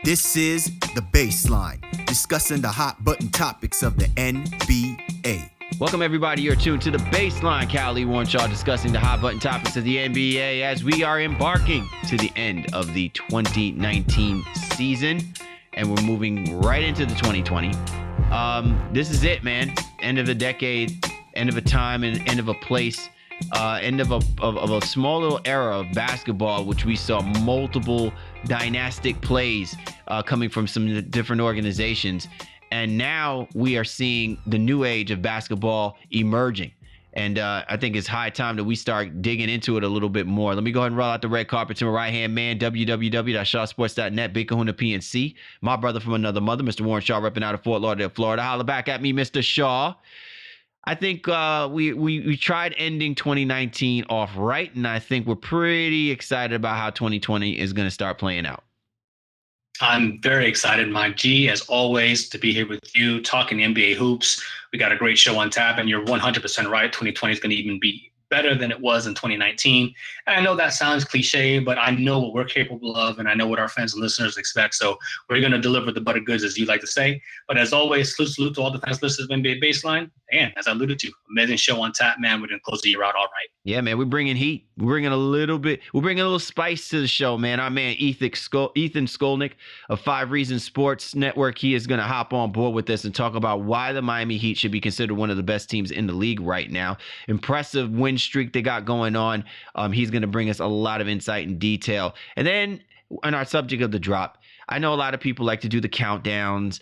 This is The Baseline, discussing the hot button topics of the NBA. Welcome, everybody. You're tuned to The Baseline. Callie Warnshaw discussing the hot button topics of the NBA as we are embarking to the end of the 2019 season, and we're moving right into the 2020. This is it, man. End of a decade, end of a time, and end of a place. End of a small little era of basketball, which we saw multiple dynastic plays coming from some different organizations. And now we are seeing the new age of basketball emerging. And I think it's high time that we start digging into it a little bit more. Let me go ahead and roll out the red carpet to my right-hand man, www.shawsports.net, Big Kahuna PNC. My brother from another mother, Mr. Warren Shaw, repping out of Fort Lauderdale, Florida. Holla back at me, Mr. Shaw. I think we tried ending 2019 off right, and I think we're pretty excited about how 2020 is going to start playing out. I'm very excited, Mike G, as always, to be here with you talking NBA hoops. We got a great show on tap, and you're 100% right. 2020 is going to even be better than it was in 2019. And I know that sounds cliche, but I know what we're capable of, and I know what our fans and listeners expect. So we're going to deliver the butter goods, as you like to say. But as always, salute to all the fans listeners of NBA Baseline. And as I alluded to, amazing show on tap, man. We're going to close the year out all right. Yeah, man, we're bringing heat. We're bringing a little spice to the show, man. Our man, Ethan Skolnick of 5 Reasons Sports Network, he is going to hop on board with this and talk about why the Miami Heat should be considered one of the best teams in the league right now. Impressive win streak they got going on. He's going to bring us a lot of insight and detail. And then on our subject of the drop, I know a lot of people like to do the countdowns,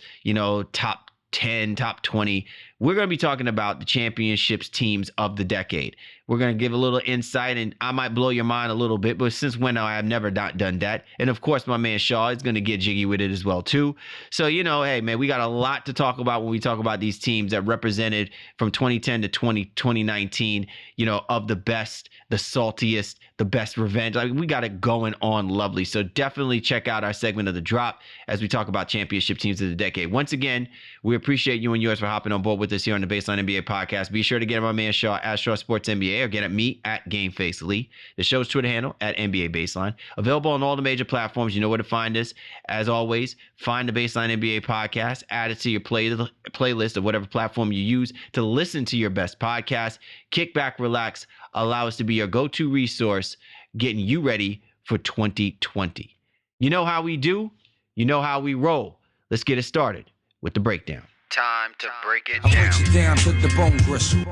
top 10, top 20. We're going to be talking about the championships teams of the decade. We're going to give a little insight, and I might blow your mind a little bit, but since when I have never done that. And of course, my man Shaw is going to get jiggy with it as well, too. So, hey, man, we got a lot to talk about when we talk about these teams that represented from 2010 to 2019, of the best, the saltiest, the best revenge. We got it going on lovely. So definitely check out our segment of The Drop as we talk about championship teams of the decade. Once again, we appreciate you and yours for hopping on board with us here on the Baseline NBA podcast. Be sure to get my man Shaw at Shaw Sports NBA or get at me at GameFace Lee. The show's Twitter handle at NBA Baseline. Available on all the major platforms. You know where to find us. As always, find the Baseline NBA podcast, add it to your playlist of whatever platform you use to listen to your best podcast. Kick back, relax, allow us to be your go-to resource, getting you ready for 2020. You know how we do. You know how we roll. Let's get it started with the breakdown. Time to break it down. Break it down to the bone gristle.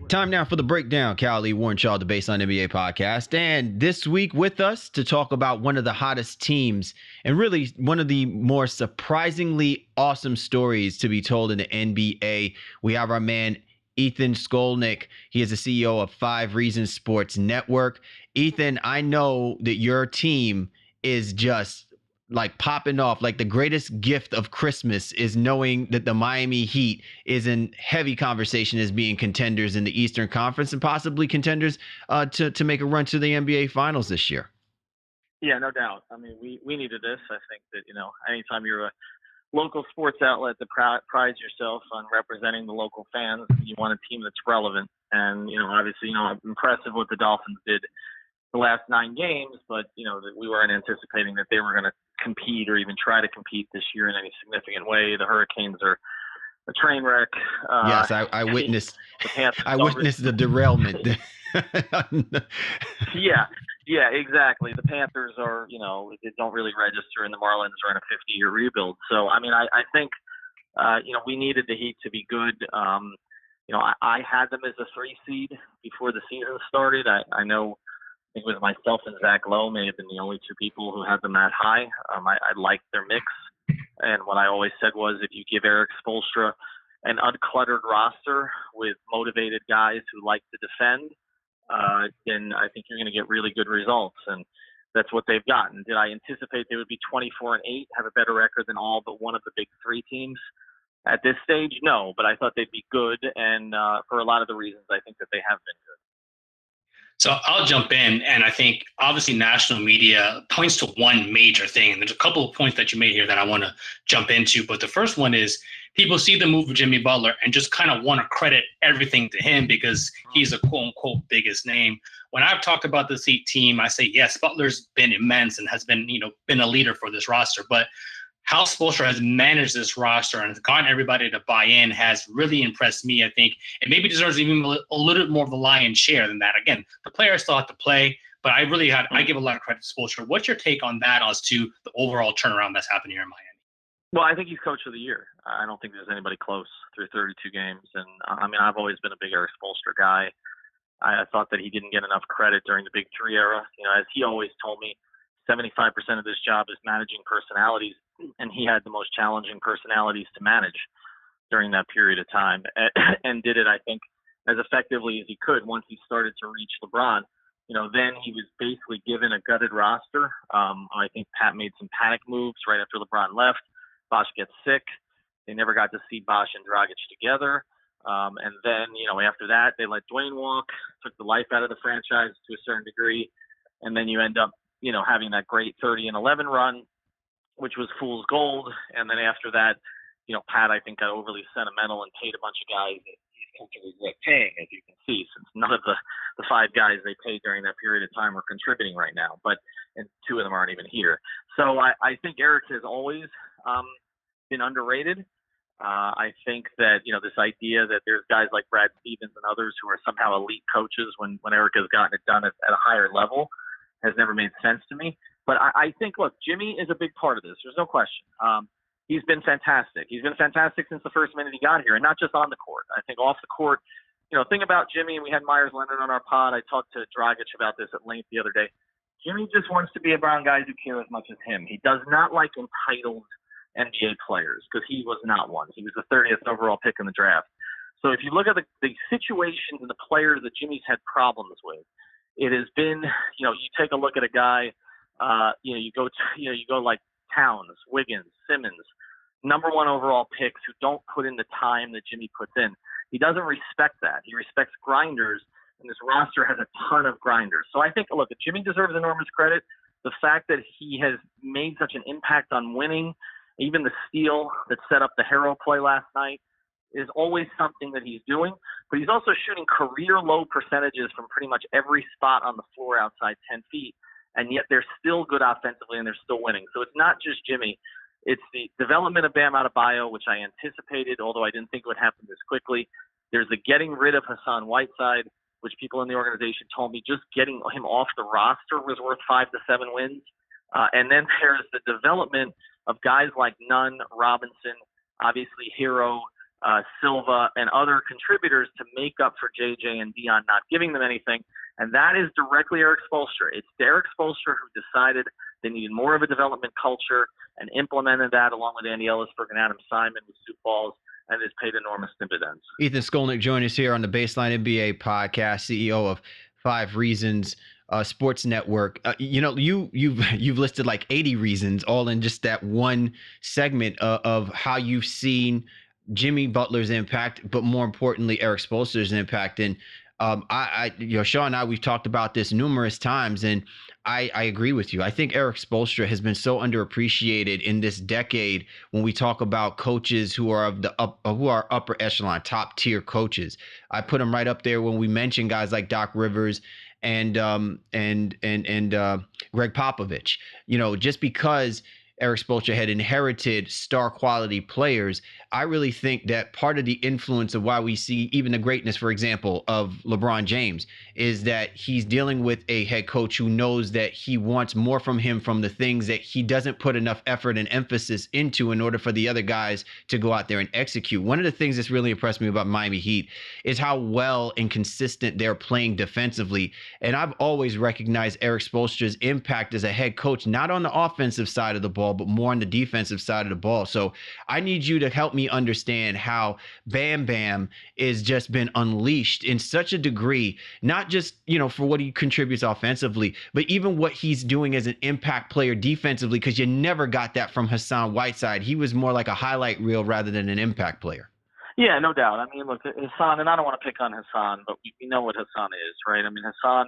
Time now for the breakdown. Callie Warnshaw, the Baseline NBA podcast. And this week with us to talk about one of the hottest teams and really one of the more surprisingly awesome stories to be told in the NBA. We have our man, Ethan Skolnick. He is the CEO of 5 Reasons Sports Network. Ethan, I know that your team is just like popping off. Like the greatest gift of Christmas is knowing that the Miami Heat is in heavy conversation as being contenders in the Eastern Conference and possibly contenders to make a run to the NBA Finals this year. Yeah, no doubt. I mean, we needed this. I think that, anytime you're a local sports outlet that prides yourself on representing the local fans, you want a team that's relevant. And, obviously, impressive what the Dolphins did the last 9 games, but, that we weren't anticipating that they were going to compete or even try to compete this year in any significant way. The Hurricanes are a train wreck. Yes, I witnessed. I witnessed the derailment. Yeah, exactly. The Panthers are, they don't really register, and the Marlins are in a 50-year rebuild. So, I mean, I think, we needed the Heat to be good. I had them as a 3 seed before the season started. I know. I think it was myself and Zach Lowe may have been the only 2 people who had them that high. I liked their mix. And what I always said was if you give Eric Spoelstra an uncluttered roster with motivated guys who like to defend, then I think you're going to get really good results. And that's what they've gotten. Did I anticipate they would be 24-8, have a better record than all but one of the big 3 teams at this stage? No, but I thought they'd be good. And for a lot of the reasons, I think that they have been good. So I'll jump in, and I think obviously national media points to one major thing, and there's a couple of points that you made here that I want to jump into. But the first one is people see the move of Jimmy Butler and just kind of want to credit everything to him because he's a quote unquote biggest name. When I've talked about this Heat team, I say yes, Butler's been immense and has been been a leader for this roster, but how Spoelstra has managed this roster and gotten everybody to buy in has really impressed me, I think. And maybe deserves even a little bit more of the lion's share than that. Again, the players still have to play, but I give a lot of credit to Spoelstra. What's your take on that as to the overall turnaround that's happened here in Miami? Well, I think he's coach of the year. I don't think there's anybody close through 32 games. And I mean, I've always been a big Eric Spoelstra guy. I thought that he didn't get enough credit during the Big Three era. As he always told me, 75% of this job is managing personalities, and he had the most challenging personalities to manage during that period of time, and did it, I think, as effectively as he could once he started to reach LeBron. Then he was basically given a gutted roster. I think Pat made some panic moves right after LeBron left. Bosh gets sick. They never got to see Bosh and Dragic together. And then, after that, they let Dwayne walk, took the life out of the franchise to a certain degree. And then you end up, having that great 30-11 run, which was fool's gold. And then after that, Pat, I think, got overly sentimental and paid a bunch of guys that he's come to regret paying, as you can see, since none of the 5 guys they paid during that period of time are contributing right now. And 2 of them aren't even here. So I think Eric has always been underrated. I think that, this idea that there's guys like Brad Stevens and others who are somehow elite coaches when Eric has gotten it done at a higher level has never made sense to me. But I think, look, Jimmy is a big part of this. There's no question. He's been fantastic. He's been fantastic since the first minute he got here, and not just on the court. I think off the court, thing about Jimmy, and we had Myers Leonard on our pod. I talked to Dragic about this at length the other day. Jimmy just wants to be around guys who care as much as him. He does not like entitled NBA players, because he was not one. He was the 30th overall pick in the draft. So if you look at the situations and the players that Jimmy's had problems with, it has been, you take a look at a guy, you go like Towns, Wiggins, Simmons, number 1 overall picks who don't put in the time that Jimmy puts in. He doesn't respect that. He respects grinders, and this roster has a ton of grinders. So I think, look, Jimmy deserves enormous credit. The fact that he has made such an impact on winning, even the steal that set up the hero play last night, is always something that he's doing. But he's also shooting career low percentages from pretty much every spot on the floor outside 10 feet. And yet they're still good offensively and they're still winning. So it's not just Jimmy. It's the development of Bam Adebayo, which I anticipated, although I didn't think it would happen this quickly. There's the getting rid of Hassan Whiteside, which people in the organization told me just getting him off the roster was worth 5 to 7 wins. And then there's the development of guys like Nunn, Robinson, obviously Hero, Silva, and other contributors to make up for JJ and Dion not giving them anything. And that is directly Eric Spoelstra. It's Eric Spoelstra who decided they needed more of a development culture and implemented that along with Andy Ellisberg and Adam Simon with Sioux Falls, and has paid enormous dividends. Ethan Skolnick joined us here on the Baseline NBA podcast, CEO of 5 Reasons Sports Network. You've listed like 80 reasons, all in just that one segment of how you've seen Jimmy Butler's impact, but more importantly, Eric Spoelstra's impact. And Sean and I, we've talked about this numerous times, and I agree with you. I think Eric Spoelstra has been so underappreciated in this decade when we talk about coaches who are who are upper echelon, top tier coaches. I put him right up there when we mention guys like Doc Rivers and Greg Popovich. Just because Eric Spoelstra had inherited star quality players, I really think that part of the influence of why we see even the greatness, for example, of LeBron James is that he's dealing with a head coach who knows that he wants more from him from the things that he doesn't put enough effort and emphasis into in order for the other guys to go out there and execute. One of the things that's really impressed me about Miami Heat is how well and consistent they're playing defensively. And I've always recognized Eric Spoelstra's impact as a head coach, not on the offensive side of the ball, but more on the defensive side of the ball. So I need you to help me understand how Bam Bam is just been unleashed in such a degree, not just, for what he contributes offensively, but even what he's doing as an impact player defensively, because you never got that from Hassan Whiteside. He was more like a highlight reel rather than an impact player. Yeah, no doubt. I mean, look, Hassan, and I don't want to pick on Hassan, but we know what Hassan is, right? I mean, Hassan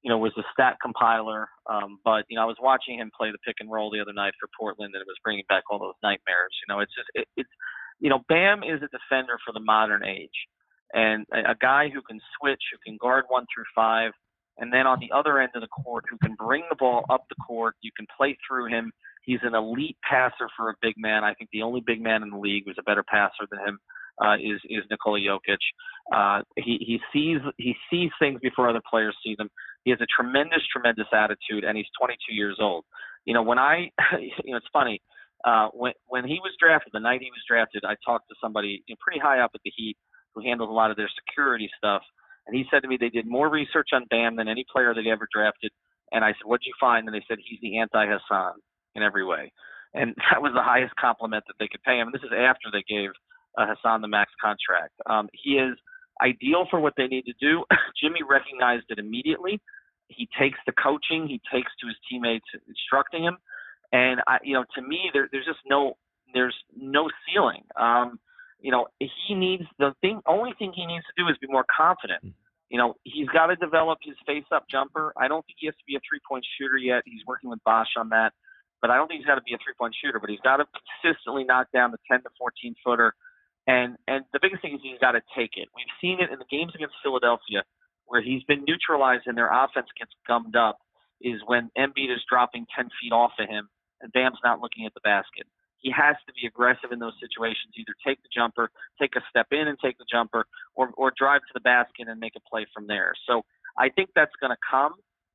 was a stat compiler. But I was watching him play the pick and roll the other night for Portland, and it was bringing back all those nightmares. It's just it's Bam is a defender for the modern age, and a guy who can switch, who can guard 1 through 5, and then on the other end of the court, who can bring the ball up the court. You can play through him. He's an elite passer for a big man. I think the only big man in the league who's a better passer than him is Nikola Jokic. He sees things before other players see them. He has a tremendous attitude, and he's 22 years old. It's funny. When he was drafted, the night he was drafted, I talked to somebody pretty high up at the Heat who handles a lot of their security stuff, and he said to me they did more research on Bam than any player they'd ever drafted. And I said, "What'd you find?" And they said he's the anti-Hassan in every way, and that was the highest compliment that they could pay him. And this is after they gave Hassan the max contract. He is ideal for what they need to do. Jimmy recognized it immediately. He takes the coaching. He takes to his teammates instructing him. And to me, there's just no ceiling. He needs only thing he needs to do is be more confident. He's got to develop his face-up jumper. I don't think he has to be a three-point shooter yet. He's working with Bosch on that, but I don't think he's got to be a three-point shooter. But he's got to consistently knock down the 10 to 14 footer. And the biggest thing is he's got to take it. We've seen it in the games against Philadelphia, where he's been neutralized and their offense gets gummed up, is when Embiid is dropping 10 feet off of him and Bam's not looking at the basket. He has to be aggressive in those situations, either take the jumper, take a step in and take the jumper, or drive to the basket and make a play from there. So I think that's going to come.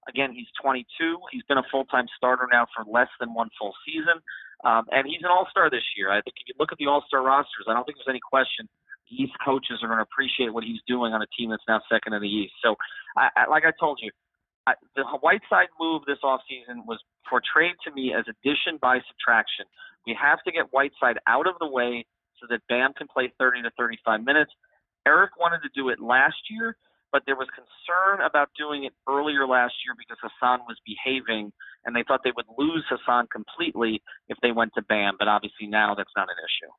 Again, he's 22. He's been a full-time starter now for less than one full season. And he's an all-star this year. I think if you look at the all-star rosters, I don't think there's any question the East coaches are going to appreciate what he's doing on a team that's now second in the East. So, like I told you, the Whiteside move this offseason was portrayed to me as addition by subtraction. We have to get Whiteside out of the way so that Bam can play 30 to 35 minutes. Eric wanted to do it last year, but there was concern about doing it earlier last year because Hassan was behaving, and they thought they would lose Hassan completely if they went to Bam. But obviously now that's not an issue.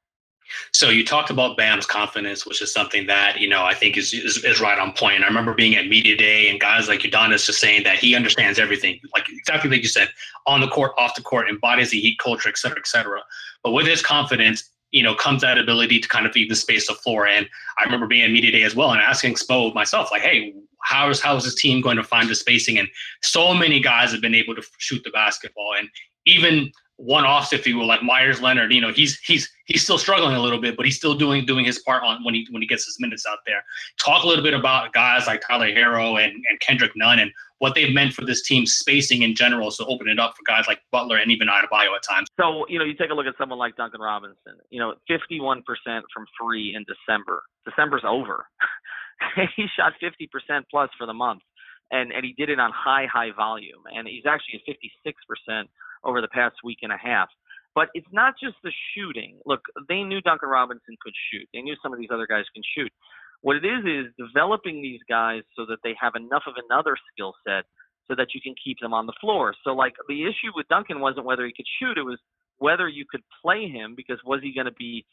So you talked about Bam's confidence, which is something that, I think is right on point. I remember being at media day and guys like Udonis just saying that he understands everything, like exactly like you said, on the court, off the court, embodies the Heat culture, et cetera, et cetera. But with his confidence, comes that ability to kind of even space the floor. And I remember being at media day as well and asking Spo myself, like, hey, how is this team going to find the spacing? And so many guys have been able to shoot the basketball, and even one-offs, if you will, like Myers Leonard, he's still struggling a little bit, but he's still doing his part on when he gets his minutes out there. Talk a little bit about guys like Tyler Hero and Kendrick Nunn and what they've meant for this team's spacing in general, so open it up for guys like Butler and even Adebayo at times. So, you take a look at someone like Duncan Robinson, 51% from free in December. December's over. He shot 50% plus for the month, and he did it on high volume, and he's actually at 56% over the past week and a half. But it's not just the shooting. Look, they knew Duncan Robinson could shoot. They knew some of these other guys can shoot. What it is developing these guys so that they have enough of another skill set so that you can keep them on the floor. So, like, the issue with Duncan wasn't whether he could shoot. It was whether you could play him, because was he going to be,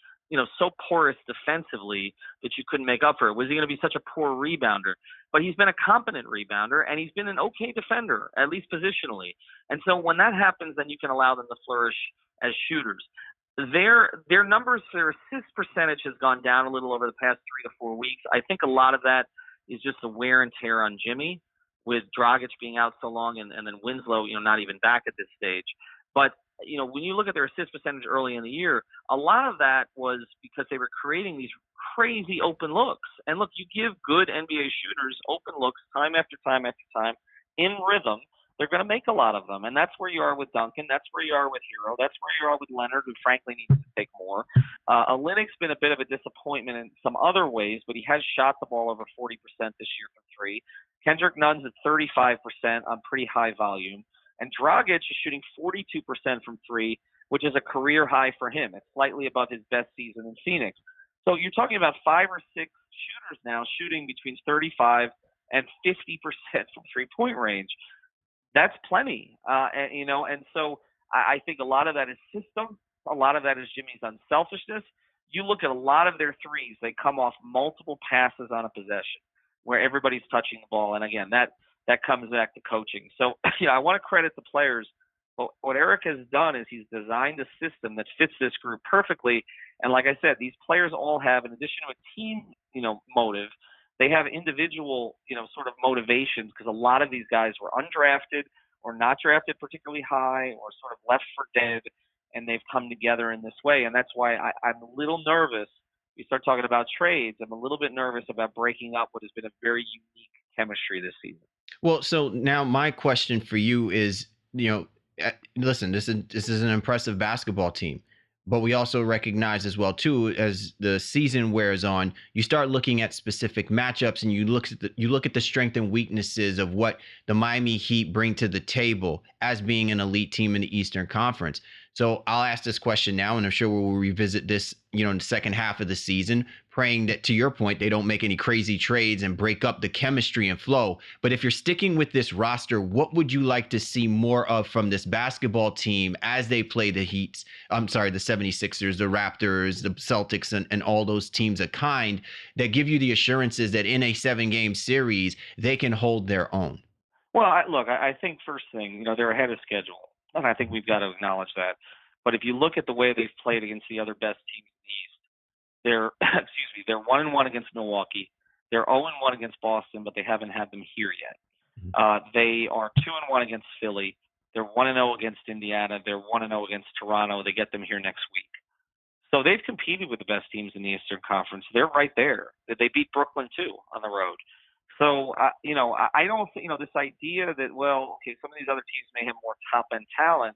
so porous defensively that you couldn't make up for it? Was he going to be such a poor rebounder? But he's been a competent rebounder, and he's been an okay defender, at least positionally. And so when that happens, then you can allow them to flourish as shooters. Their numbers, their assist percentage has gone down a little over the past 3 to 4 weeks. I think a lot of that is just the wear and tear on Jimmy, with Dragic being out so long and then Winslow, not even back at this stage. But when you look at their assist percentage early in the year, a lot of that was because they were creating these crazy open looks. And look, you give good NBA shooters open looks time after time after time in rhythm, they're going to make a lot of them. And that's where you are with Duncan. That's where you are with Hero. That's where you are with Leonard, who frankly needs to take more. Olynyk's been a bit of a disappointment in some other ways, but he has shot the ball over 40% this year from three. Kendrick Nunn's at 35% on pretty high volume. And Dragic is shooting 42% from three, which is a career high for him. It's slightly above his best season in Phoenix. So you're talking about 5 or 6 shooters now shooting between 35 and 50% from three-point range. That's plenty. And so I think a lot of that is system. A lot of that is Jimmy's unselfishness. You look at a lot of their threes, they come off multiple passes on a possession where everybody's touching the ball. And again, that that comes back to coaching. So, I want to credit the players. But what Eric has done is he's designed a system that fits this group perfectly. And like I said, these players all have, in addition to a team, motive, they have individual, sort of motivations, because a lot of these guys were undrafted or not drafted particularly high or sort of left for dead, and they've come together in this way. And that's why I'm a little nervous. You start talking about trades, I'm a little bit nervous about breaking up what has been a very unique chemistry this season. Well, so now my question for you is, listen, this is an impressive basketball team, but we also recognize as well too, as the season wears on, you start looking at specific matchups, and you look at the strength and weaknesses of what the Miami Heat bring to the table as being an elite team in the Eastern Conference. So I'll ask this question now, and I'm sure we'll revisit this, in the second half of the season, praying that, to your point, they don't make any crazy trades and break up the chemistry and flow. But if you're sticking with this roster, what would you like to see more of from this basketball team as they play the 76ers, the Raptors, the Celtics, and all those teams of kind that give you the assurances that in a 7-game series, they can hold their own? Well, I think first thing, they're ahead of schedule. And I think we've got to acknowledge that. But if you look at the way they've played against the other best teams in the East, they're they're 1-1 against Milwaukee. They're 0-1 against Boston, but they haven't had them here yet. They are 2-1 against Philly. They're 1-0 against Indiana. They're 1-0 against Toronto. They get them here next week. So they've competed with the best teams in the Eastern Conference. They're right there. They beat Brooklyn too on the road. So, I don't think, this idea that, some of these other teams may have more top-end talent,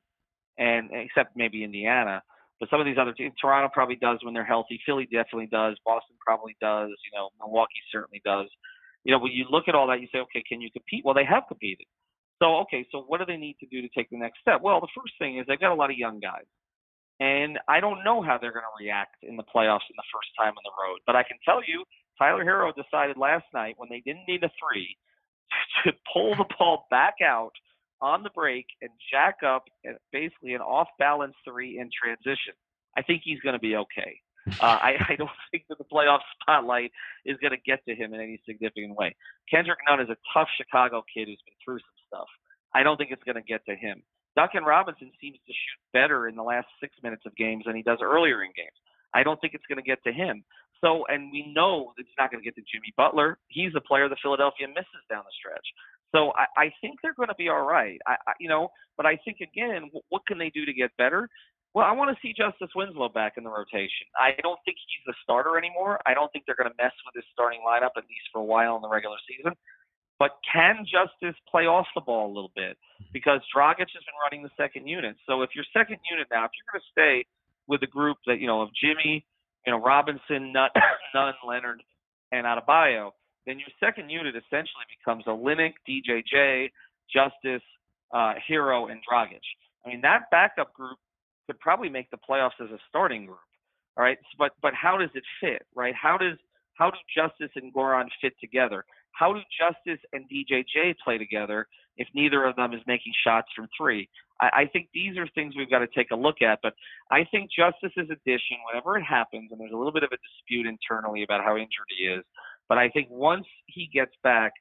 and except maybe Indiana, but some of these other teams, Toronto probably does when they're healthy. Philly definitely does. Boston probably does. Milwaukee certainly does. When you look at all that, you say, okay, can you compete? Well, they have competed. So what do they need to do to take the next step? Well, the first thing is they've got a lot of young guys. And I don't know how they're going to react in the playoffs in the first time on the road. But I can tell you, Tyler Hero decided last night, when they didn't need a three, to pull the ball back out on the break and jack up basically an off-balance three in transition. I think he's going to be okay. I don't think that the playoff spotlight is going to get to him in any significant way. Kendrick Nunn is a tough Chicago kid who's been through some stuff. I don't think it's going to get to him. Duncan Robinson seems to shoot better in the last 6 minutes of games than he does earlier in games. I don't think it's going to get to him. So, and we know it's not going to get to Jimmy Butler. He's the player that Philadelphia misses down the stretch. So I think they're going to be all right. But I think, again, what can they do to get better? Well, I want to see Justice Winslow back in the rotation. I don't think he's the starter anymore. I don't think they're going to mess with his starting lineup, at least for a while in the regular season. But can Justice play off the ball a little bit? Because Dragic has been running the second unit. So if your second unit now, if you're going to stay with the group that, of Jimmy, Robinson, Nunn, Leonard, and Adebayo, then your second unit essentially becomes Olynyk, DJJ, Justice, Hero, and Dragic. I mean, that backup group could probably make the playoffs as a starting group. All right. But how does it fit, right? How do Justice and Goran fit together? How do Justice and DJJ play together if neither of them is making shots from three? I think these are things we've got to take a look at. But I think Justice's addition, whenever it happens, and there's a little bit of a dispute internally about how injured he is, but I think once he gets back,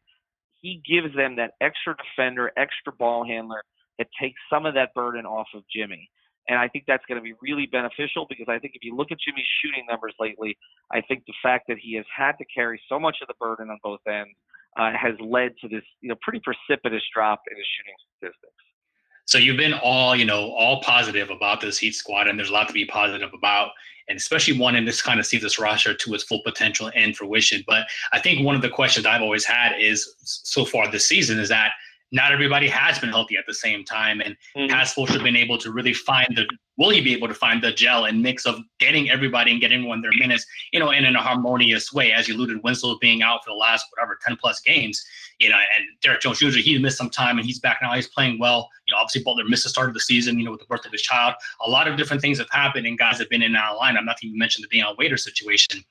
he gives them that extra defender, extra ball handler that takes some of that burden off of Jimmy. And I think that's going to be really beneficial, because I think if you look at Jimmy's shooting numbers lately, I think the fact that he has had to carry so much of the burden on both ends has led to this, pretty precipitous drop in his shooting statistics. So you've been all positive about this Heat squad, and there's a lot to be positive about, and especially wanting to kind of see this roster to its full potential and fruition. But I think one of the questions I've always had is, so far this season, is that not everybody has been healthy at the same time, and has Fulcher been able to really will he be able to find the gel and mix of getting everybody and getting everyone their minutes, in a harmonious way? As you alluded, Winslow being out for the last 10 plus games, and Derek Jones Jr., he missed some time and he's back now. He's playing well. Obviously Butler missed the start of the season, with the birth of his child. A lot of different things have happened, and guys have been in and out of lineup. Not to even mention the Deion Waiters situation.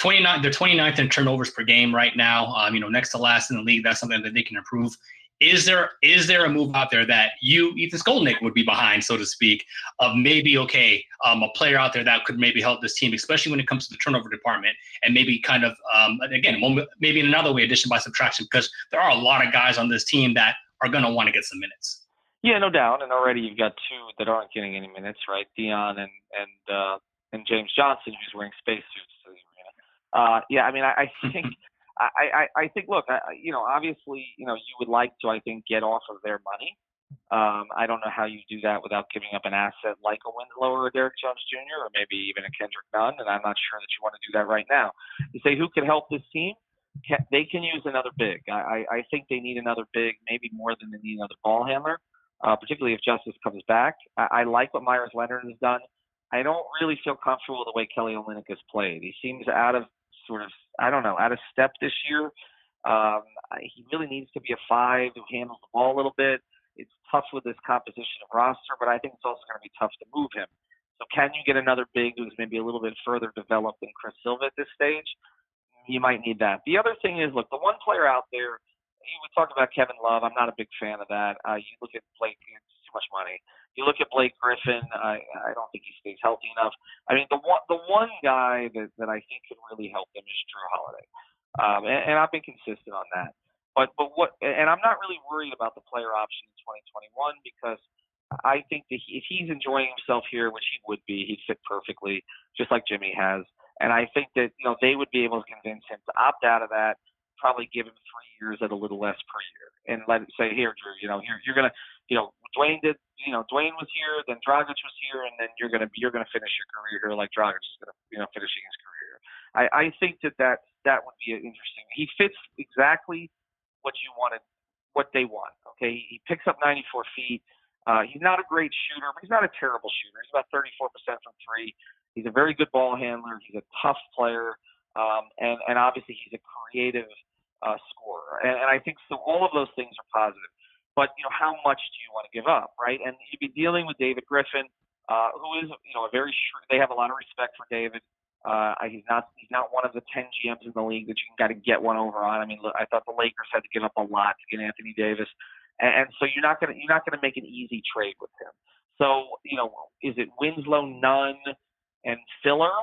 They're 29th in turnovers per game right now. Next to last in the league. That's something that they can improve. Is there a move out there that you, Ethan Skolnick, would be behind, so to speak, of maybe, okay, a player out there that could maybe help this team, especially when it comes to the turnover department, and maybe kind of, again, maybe in another way, addition by subtraction, because there are a lot of guys on this team that are going to want to get some minutes. Yeah, no doubt. And already you've got two that aren't getting any minutes, right? Dion and James Johnson, who's wearing spacesuits to the arena. Yeah, I mean, I think I think, look, obviously, you would like to, I think, get off of their money. I don't know how you do that without giving up an asset like a Winslow or a Derrick Jones Jr. or maybe even a Kendrick Nunn, and I'm not sure that you want to do that right now. You say who can help this team? They can use another big. I think they need another big, maybe more than they need another ball handler, particularly if Justice comes back. I like what Myers Leonard has done. I don't really feel comfortable with the way Kelly Olynyk has played. He seems out of out of step this year. He really needs to be a 5 who handles the ball a little bit. It's tough with this composition of roster, but I think it's also going to be tough to move him. So can you get another big who's maybe a little bit further developed than Chris Silva at this stage? You might need that. The other thing is, look, the one player out there, we talked about Kevin Love. I'm not a big fan of that. You look at Blake, it's too much money. You look at Blake Griffin, I don't think he stays healthy enough. I mean, the one guy that I think could really help them is Drew Holiday. And I've been consistent on that. But I'm not really worried about the player option in 2021 because I think that if he's enjoying himself here, which he would be, he'd fit perfectly, just like Jimmy has. And I think that they would be able to convince him to opt out of that, probably give him 3 years at a little less per year, and let it say, here, Drew, you're gonna, Dwayne did, Dwayne was here, then Dragic was here, and then you're gonna finish your career here like Dragic is gonna finishing his career. I think that would be interesting. He fits exactly what they want. Okay, he picks up 94 feet. He's not a great shooter, but he's not a terrible shooter. He's about 34% from three. He's a very good ball handler. He's a tough player, and obviously he's a creative scorer. And I think so. All of those things are positive. But how much do you want to give up, right? And you'd be dealing with David Griffin, who is a very they have a lot of respect for David. He's not one of the 10 GMs in the league that you can kind of get one over on. I mean, look, I thought the Lakers had to give up a lot to get Anthony Davis, and so you're not gonna make an easy trade with him. So is it Winslow, Nunn, and filler?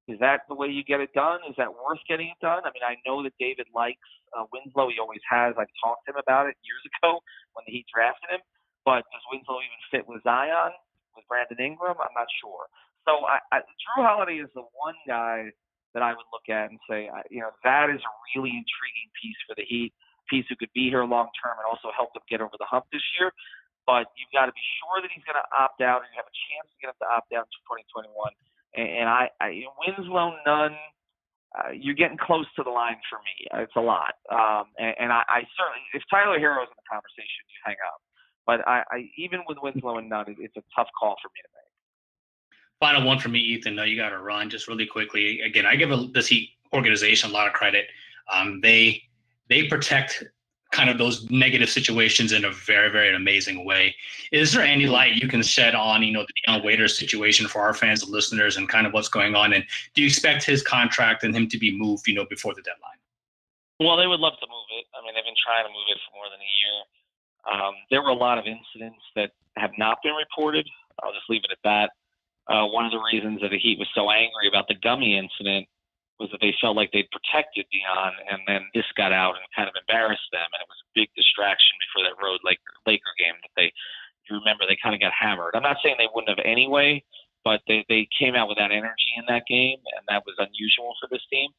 Is that the way you get it done? Is that worth getting it done? I mean, I know that David likes Winslow. He always has. I've talked to him about it years ago when the Heat drafted him. But does Winslow even fit with Zion, with Brandon Ingram? I'm not sure. So Drew Holiday is the one guy that I would look at and say, that is a really intriguing piece for the Heat, piece who could be here long term and also help them get over the hump this year. But you've got to be sure that he's going to opt out, and you have a chance to get him to opt out in 2021. And Winslow, Nunn, you're getting close to the line for me. It's a lot. And I certainly, if Tyler Herro's in the conversation, you hang up. But I even with Winslow and Nunn, it's a tough call for me to make. Final one for me, Ethan. You got to run just really quickly. Again, I give this Heat organization a lot of credit. They protect kind of those negative situations in a very, very amazing way. Is there any light you can shed on, the Dion Waiters situation for our fans and listeners and kind of what's going on? And do you expect his contract and him to be moved, before the deadline? Well, they would love to move it. I mean, they've been trying to move it for more than a year. There were a lot of incidents that have not been reported. I'll just leave it at that. One of the reasons that the Heat was so angry about the gummy incident was that they felt like they'd protected Dion, and then this got out and kind of embarrassed them, and it was a big distraction before that road Laker game that you remember, they kind of got hammered. I'm not saying they wouldn't have anyway, but they came out with that energy in that game, and that was unusual for this team.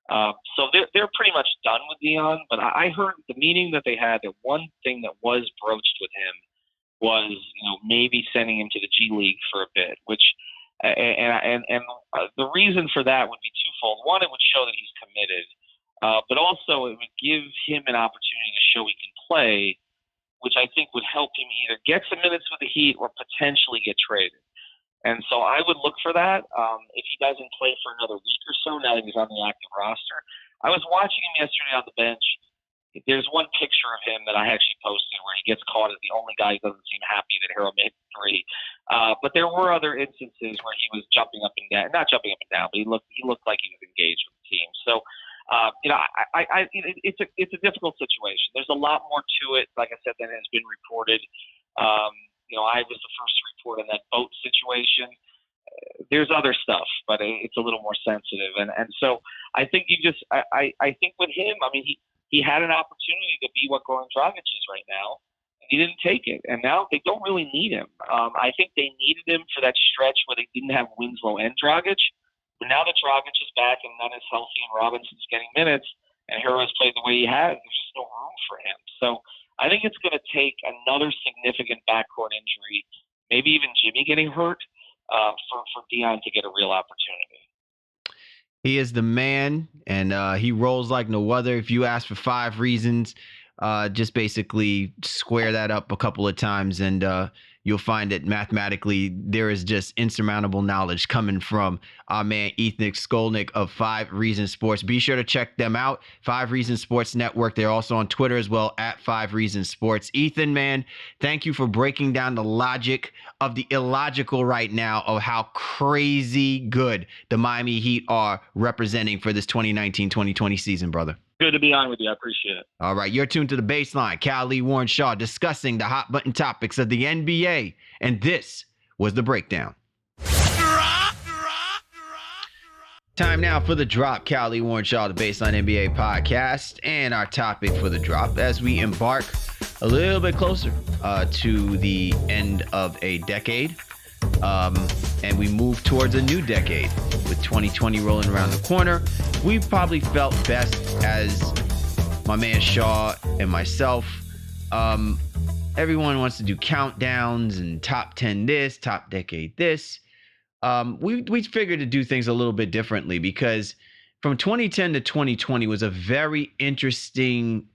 So they're pretty much done with Dion, but I heard the meeting that they had, that one thing that was broached with him was, maybe sending him to the G League for a bit, which and the reason for that would be twofold. One, it would show that he's committed, but also it would give him an opportunity to show he can play, which I think would help him either get some minutes with the Heat or potentially get traded. And so I would look for that. If he doesn't play for another week or so, now that he's on the active roster. I was watching him yesterday on the bench. There's one picture of him that I actually posted where he gets caught as the only guy who doesn't seem happy that Herro made three. But there were other instances where he was jumping up and down, not jumping up and down, but he looked like he was engaged with the team. So It's a difficult situation. There's a lot more to it, like I said, than has been reported. I was the first to report on that boat situation. There's other stuff, but it's a little more sensitive. And so I think I think with him, I mean, he had an opportunity to be what Goran Dragic is right now, and he didn't take it. And now they don't really need him. I think they needed him for that stretch where they didn't have Winslow and Dragic. But now that Dragic is back and Nunn is healthy and Robinson's getting minutes and Hero's played the way he has, there's just no room for him. So I think it's going to take another significant backcourt injury, maybe even Jimmy getting hurt, for Dion to get a real opportunity. He is the man, and he rolls like no other. If you ask for 5 reasons, just basically square that up a couple of times, and you'll find that mathematically there is just insurmountable knowledge coming from our man Ethan Skolnick of 5 Reasons Sports. Be sure to check them out, 5 Reasons Sports Network. They're also on Twitter as well, at 5 Reasons Sports. Ethan, man, thank you for breaking down the logic of the illogical right now of how crazy good the Miami Heat are representing for this 2019-2020 season, brother. Good to be on with you. I appreciate it. All right, you're tuned to The Baseline. Cal Lee Warren Shaw discussing the hot button topics of the NBA. And this was The Breakdown. Time now for The Drop. Cal Lee Warren Shaw, The Baseline NBA podcast. And our topic for The Drop as we embark a little bit closer to the end of a decade. And we move towards a new decade with 2020 rolling around the corner. We probably felt best as my man Shaw and myself. Everyone wants to do countdowns and top 10 this, top decade this. We figured to do things a little bit differently because from 2010 to 2020 was a very interesting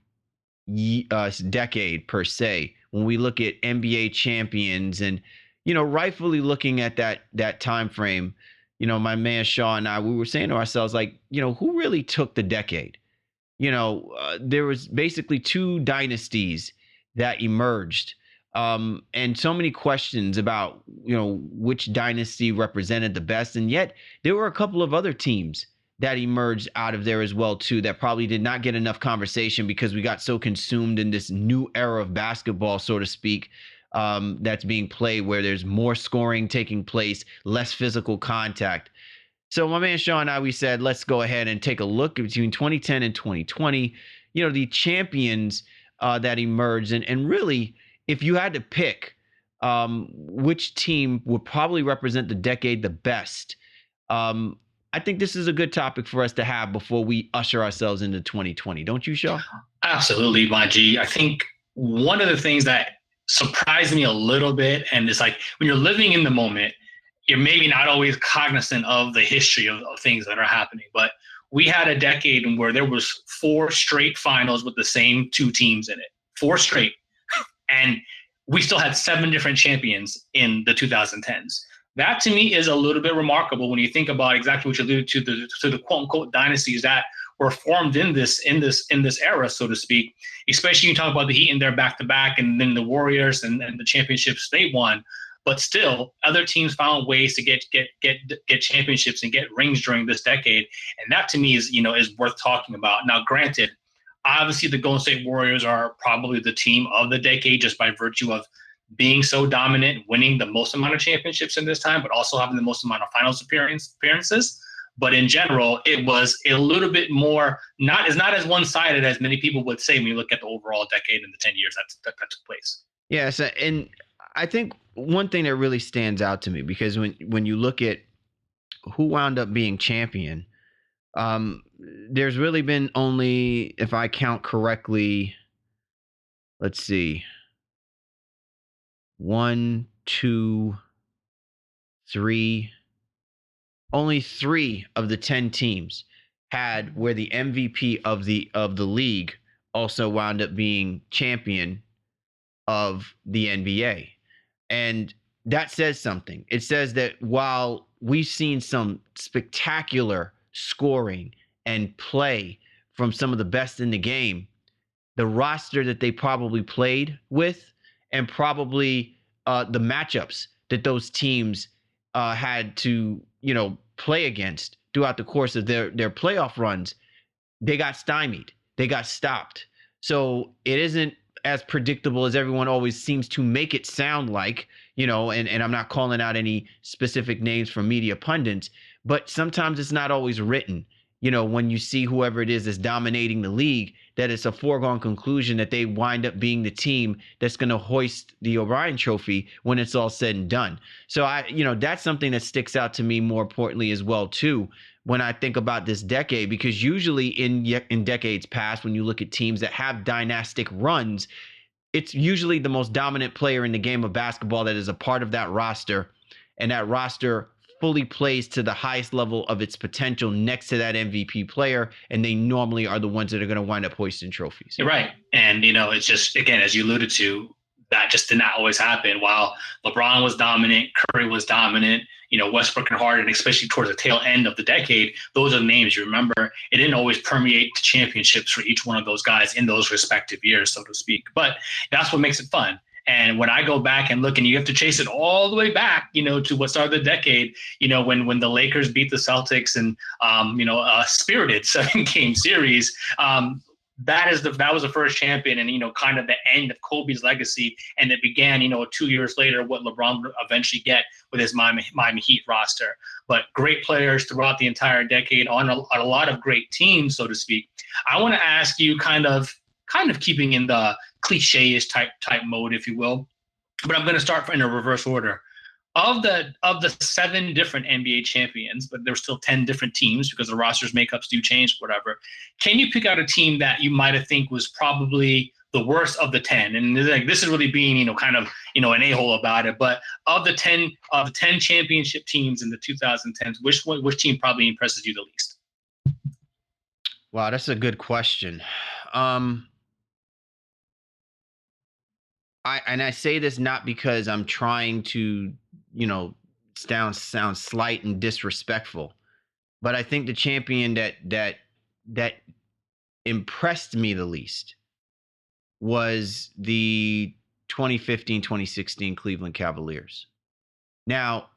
decade per se. When we look at NBA champions and rightfully looking at that time frame, my man Shaw and I, we were saying to ourselves, like, who really took the decade? There was basically 2 dynasties that emerged, and so many questions about, which dynasty represented the best. And yet there were a couple of other teams that emerged out of there as well, too, that probably did not get enough conversation because we got so consumed in this new era of basketball, so to speak, that's being played where there's more scoring taking place, less physical contact. So my man Sean and I, we said, let's go ahead and take a look between 2010 and 2020, the champions that emerged. And really, if you had to pick which team would probably represent the decade the best, I think this is a good topic for us to have before we usher ourselves into 2020. Don't you, Shaw? Absolutely, my G. I think one of the things that surprised me a little bit, and it's like when you're living in the moment, you're maybe not always cognizant of the history of things that are happening. But we had a decade where there was 4 straight finals with the same 2 teams in it, 4 straight. And we still had 7 different champions in the 2010s. That to me is a little bit remarkable when you think about exactly what you alluded to, the quote unquote dynasties that were formed in this era, so to speak. Especially you talk about the Heat and their back-to-back, and then the Warriors and the championships they won. But still, other teams found ways to get championships and get rings during this decade, and that to me is worth talking about. Now, granted, obviously the Golden State Warriors are probably the team of the decade just by virtue of being so dominant, winning the most amount of championships in this time, but also having the most amount of finals appearances. But in general, it was a little bit more not as one-sided as many people would say when you look at the overall decade and the 10 years that took place. Yes, and I think one thing that really stands out to me, because when you look at who wound up being champion, there's really been only, if I count correctly, let's see, 1, 2, 3. Only 3 of the 10 teams had where the MVP of the league also wound up being champion of the NBA. And that says something. It says that while we've seen some spectacular scoring and play from some of the best in the game, the roster that they probably played with and probably the matchups that those teams had to, play against throughout the course of their playoff runs, they got stymied. They got stopped. So it isn't as predictable as everyone always seems to make it sound like, and I'm not calling out any specific names from media pundits, but sometimes it's not always written. When you see whoever it is that's dominating the league, that it's a foregone conclusion that they wind up being the team that's going to hoist the O'Brien Trophy when it's all said and done. So that's something that sticks out to me more importantly as well, too, when I think about this decade, because usually in decades past, when you look at teams that have dynastic runs, it's usually the most dominant player in the game of basketball that is a part of that roster, and that roster fully plays to the highest level of its potential next to that MVP player, and they normally are the ones that are going to wind up hoisting trophies. You're right. And, it's just, again, as you alluded to, that just did not always happen. While LeBron was dominant, Curry was dominant, Westbrook and Harden, especially towards the tail end of the decade, those are the names you remember. It didn't always permeate to championships for each one of those guys in those respective years, so to speak. But that's what makes it fun. And when I go back and look, and you have to chase it all the way back, to what started the decade, when the Lakers beat the Celtics and, a spirited 7-game series, that was the first champion and, kind of the end of Kobe's legacy. And it began, 2 years later, what LeBron would eventually get with his Miami Heat roster. But great players throughout the entire decade on a lot of great teams, so to speak. I want to ask you kind of keeping in the cliche-ish type mode, if you will, but I'm going to start in a reverse order. Of the 7 different NBA champions, but there's still 10 different teams because the rosters makeups do change, whatever. Can you pick out a team that you might have think was probably the worst of the 10? And this is really being, kind of, an a-hole about it. But of the 10 championship teams in the 2010s, which team probably impresses you the least? Wow, that's a good question. I say this not because I'm trying to, sound slight and disrespectful, but I think the champion that impressed me the least was the 2015-2016 Cleveland Cavaliers. Now,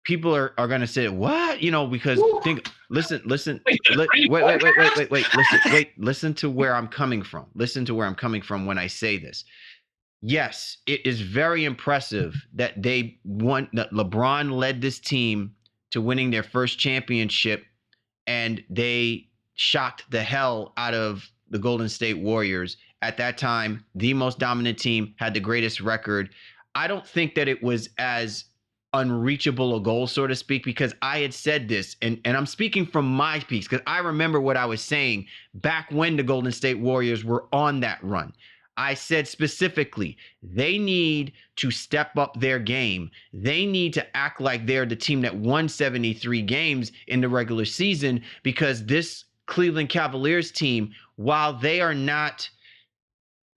people are going to say, what? Because listen, listen to where I'm coming from. Listen to where I'm coming from when I say this. Yes, it is very impressive that that LeBron led this team to winning their first championship, and they shocked the hell out of the Golden State Warriors. At that time, the most dominant team, had the greatest record. I don't think that it was as unreachable a goal, so to speak, because I had said this, and I'm speaking from my piece, because I remember what I was saying back when the Golden State Warriors were on that run. I said specifically, they need to step up their game. They need to act like they're the team that won 73 games in the regular season, because this Cleveland Cavaliers team, while they're not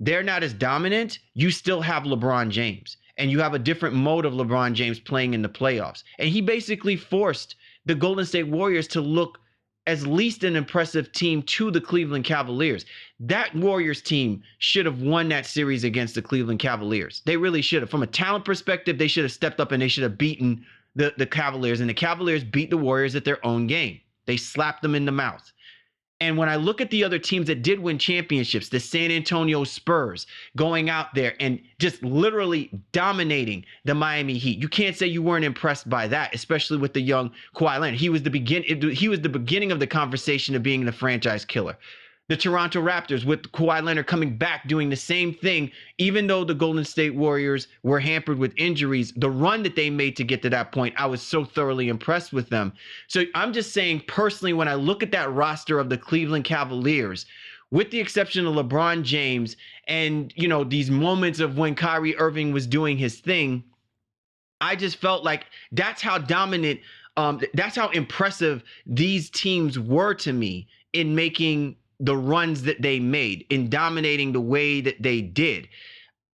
as dominant, you still have LeBron James, and you have a different mode of LeBron James playing in the playoffs. And he basically forced the Golden State Warriors to look as least an impressive team to the Cleveland Cavaliers. That Warriors team should have won that series against the Cleveland Cavaliers. They really should have. From a talent perspective, they should have stepped up and they should have beaten the Cavaliers. And the Cavaliers beat the Warriors at their own game. They slapped them in the mouth. And when I look at the other teams that did win championships, the San Antonio Spurs going out there and just literally dominating the Miami Heat, you can't say you weren't impressed by that, especially with the young Kawhi Leonard. He was the beginning of the conversation of being the franchise killer. The Toronto Raptors with Kawhi Leonard coming back doing the same thing, even though the Golden State Warriors were hampered with injuries. The run that they made to get to that point, I was so thoroughly impressed with them. So I'm just saying, personally, when I look at that roster of the Cleveland Cavaliers, with the exception of LeBron James and, these moments of when Kyrie Irving was doing his thing, I just felt like that's how dominant, that's how impressive these teams were to me in making the runs that they made, in dominating the way that they did.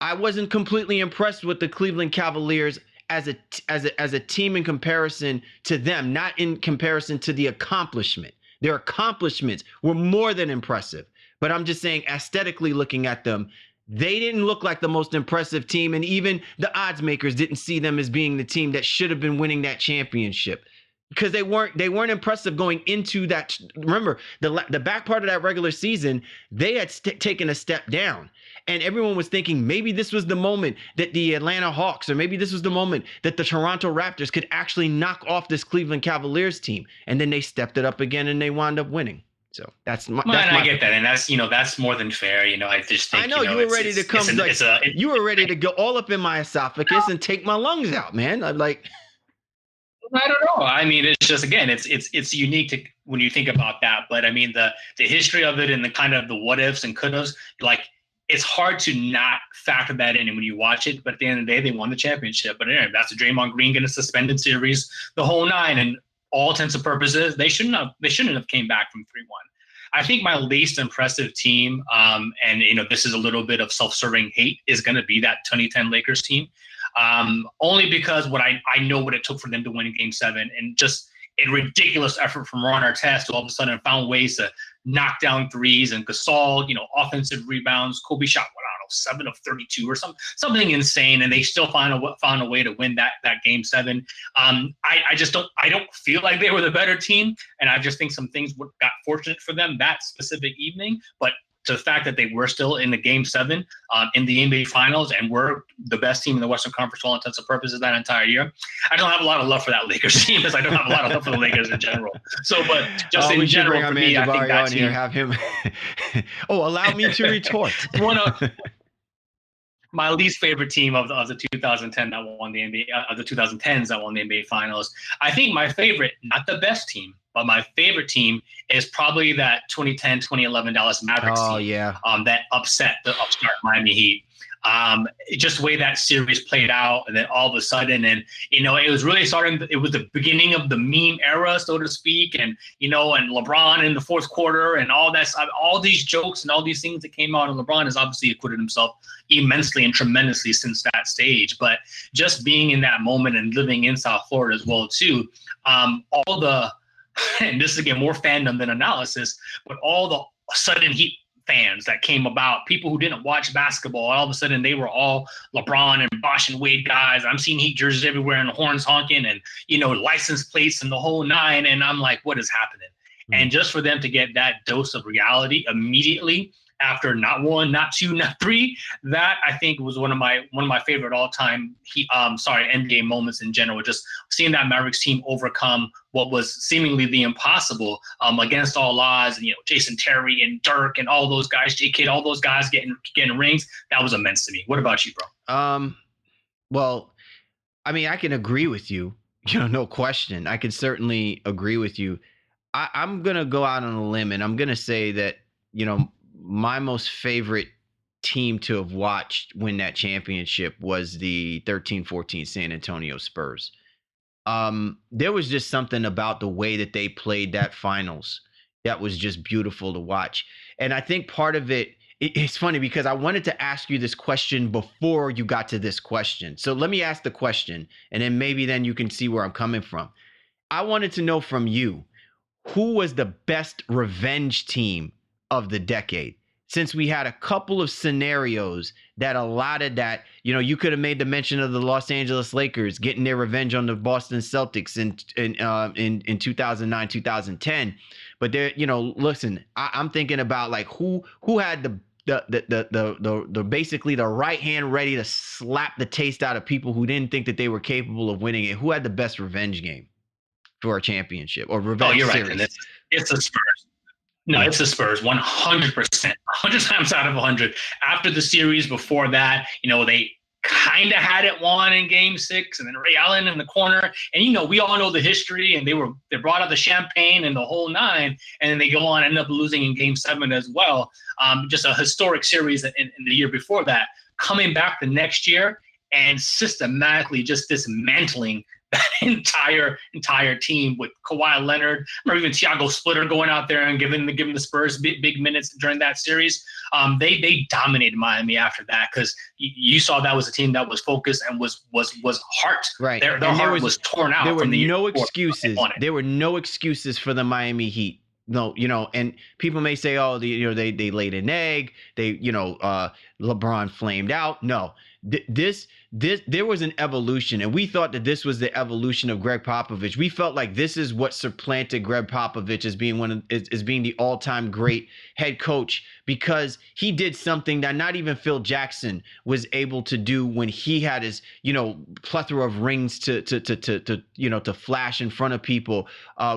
I wasn't completely impressed with the Cleveland Cavaliers as a team in comparison to them, not in comparison to the accomplishment. Their accomplishments were more than impressive. But I'm just saying, aesthetically looking at them, they didn't look like the most impressive team, and even the odds makers didn't see them as being the team that should have been winning that championship. because they weren't impressive going into that. Remember, the back part of that regular season, they had taken a step down, and everyone was thinking maybe this was the moment that the Atlanta Hawks, or maybe this was the moment that the Toronto Raptors could actually knock off this Cleveland Cavaliers team, and then they stepped it up again and they wound up winning. So that's my. I get that, and that's more than fair. I just think I know you were ready to come. You were ready to go all up in my esophagus and take my lungs out, man. I'm like. I don't know. I mean, it's just, again, it's unique to when you think about that. But I mean, the history of it and the kind of the what ifs and could haves, like, it's hard to not factor that in when you watch it. But at the end of the day, they won the championship. But anyway, that's a Draymond Green getting a suspended series, the whole nine, and all intents and purposes, they shouldn't have came back from 3-1. I think my least impressive team, and this is a little bit of self-serving hate, is going to be that 2010 Lakers team. Only because I know what it took for them to win Game 7, and just a ridiculous effort from Ron Artest, who all of a sudden found ways to knock down threes, and Gasol, offensive rebounds. Kobe shot, 7 of 32 or something insane, and they still found a way to win that Game 7. I just don't feel like they were the better team, and I just think some things got fortunate for them that specific evening, but to the fact that they were still in the Game 7 in the NBA Finals and were the best team in the Western Conference for all intents and purposes that entire year. I don't have a lot of love for that Lakers team, because I don't have a lot of love for the Lakers in general. So, but just in general, for me, I think that team. Here, have him. Allow me to retort. One of my least favorite team of the 2010 that won the NBA, of the 2010s that won the NBA Finals. I think my favorite, not the best team, but my favorite team is probably that 2010-2011 Dallas Mavericks team. Oh, yeah. That upset the upstart Miami Heat. Just the way that series played out, and then all of a sudden, and it was really starting. It was the beginning of the meme era, so to speak, and and LeBron in the fourth quarter, and all that, all these jokes and all these things that came out. And LeBron has obviously acquitted himself immensely and tremendously since that stage. But just being in that moment and living in South Florida as well too, all the and this is again more fandom than analysis, but all the sudden Heat fans that came about, people who didn't watch basketball, all of a sudden they were all LeBron and Bosh and Wade guys. I'm seeing Heat jerseys everywhere and horns honking and, license plates and the whole nine. And I'm like, what is happening? Mm-hmm. And just for them to get that dose of reality immediately after not one, not two, not three, that I think was one of my favorite all-time NBA moments in general. Just seeing that Mavericks team overcome what was seemingly the impossible against all odds, and Jason Terry and Dirk and all those guys, J Kidd, all those guys getting rings. That was immense to me. What about you, bro? Well, I mean, I can agree with you. No question. I can certainly agree with you. I'm gonna go out on a limb, and I'm gonna say that my most favorite team to have watched win that championship was the 13-14 San Antonio Spurs. There was just something about the way that they played that finals that was just beautiful to watch. And I think part of it's funny because I wanted to ask you this question before you got to this question. So let me ask the question, and then maybe then you can see where I'm coming from. I wanted to know from you, who was the best revenge team of the decade? Since we had a couple of scenarios that allotted that, you could have made the mention of the Los Angeles Lakers getting their revenge on the Boston Celtics in 2009, 2010. But there, listen, I'm thinking about like who had the basically the right hand ready to slap the taste out of people who didn't think that they were capable of winning it. Who had the best revenge game for a championship or revenge series? Right. It's the Spurs. No, it's the Spurs, 100%, 100 times out of 100. After the series before that, they kind of had it won in Game 6, and then Ray Allen in the corner. And, we all know the history, and they brought out the champagne and the whole nine, and then they go on and end up losing in Game 7 as well. Just a historic series in the year before that. Coming back the next year and systematically just dismantling that entire team with Kawhi Leonard, or even Thiago Splitter going out there and giving the Spurs big minutes during that series. They dominated Miami after that, because you saw that was a team that was focused and was heart. Right. Their heart was torn out. There were no excuses. There were no excuses for the Miami Heat. No, and people may say, oh, they laid an egg. LeBron flamed out. No, There was an evolution, and we thought that this was the evolution of Greg Popovich. We felt like this is what supplanted Greg Popovich as being as being the all-time great head coach, because he did something that not even Phil Jackson was able to do when he had his, plethora of rings to flash in front of people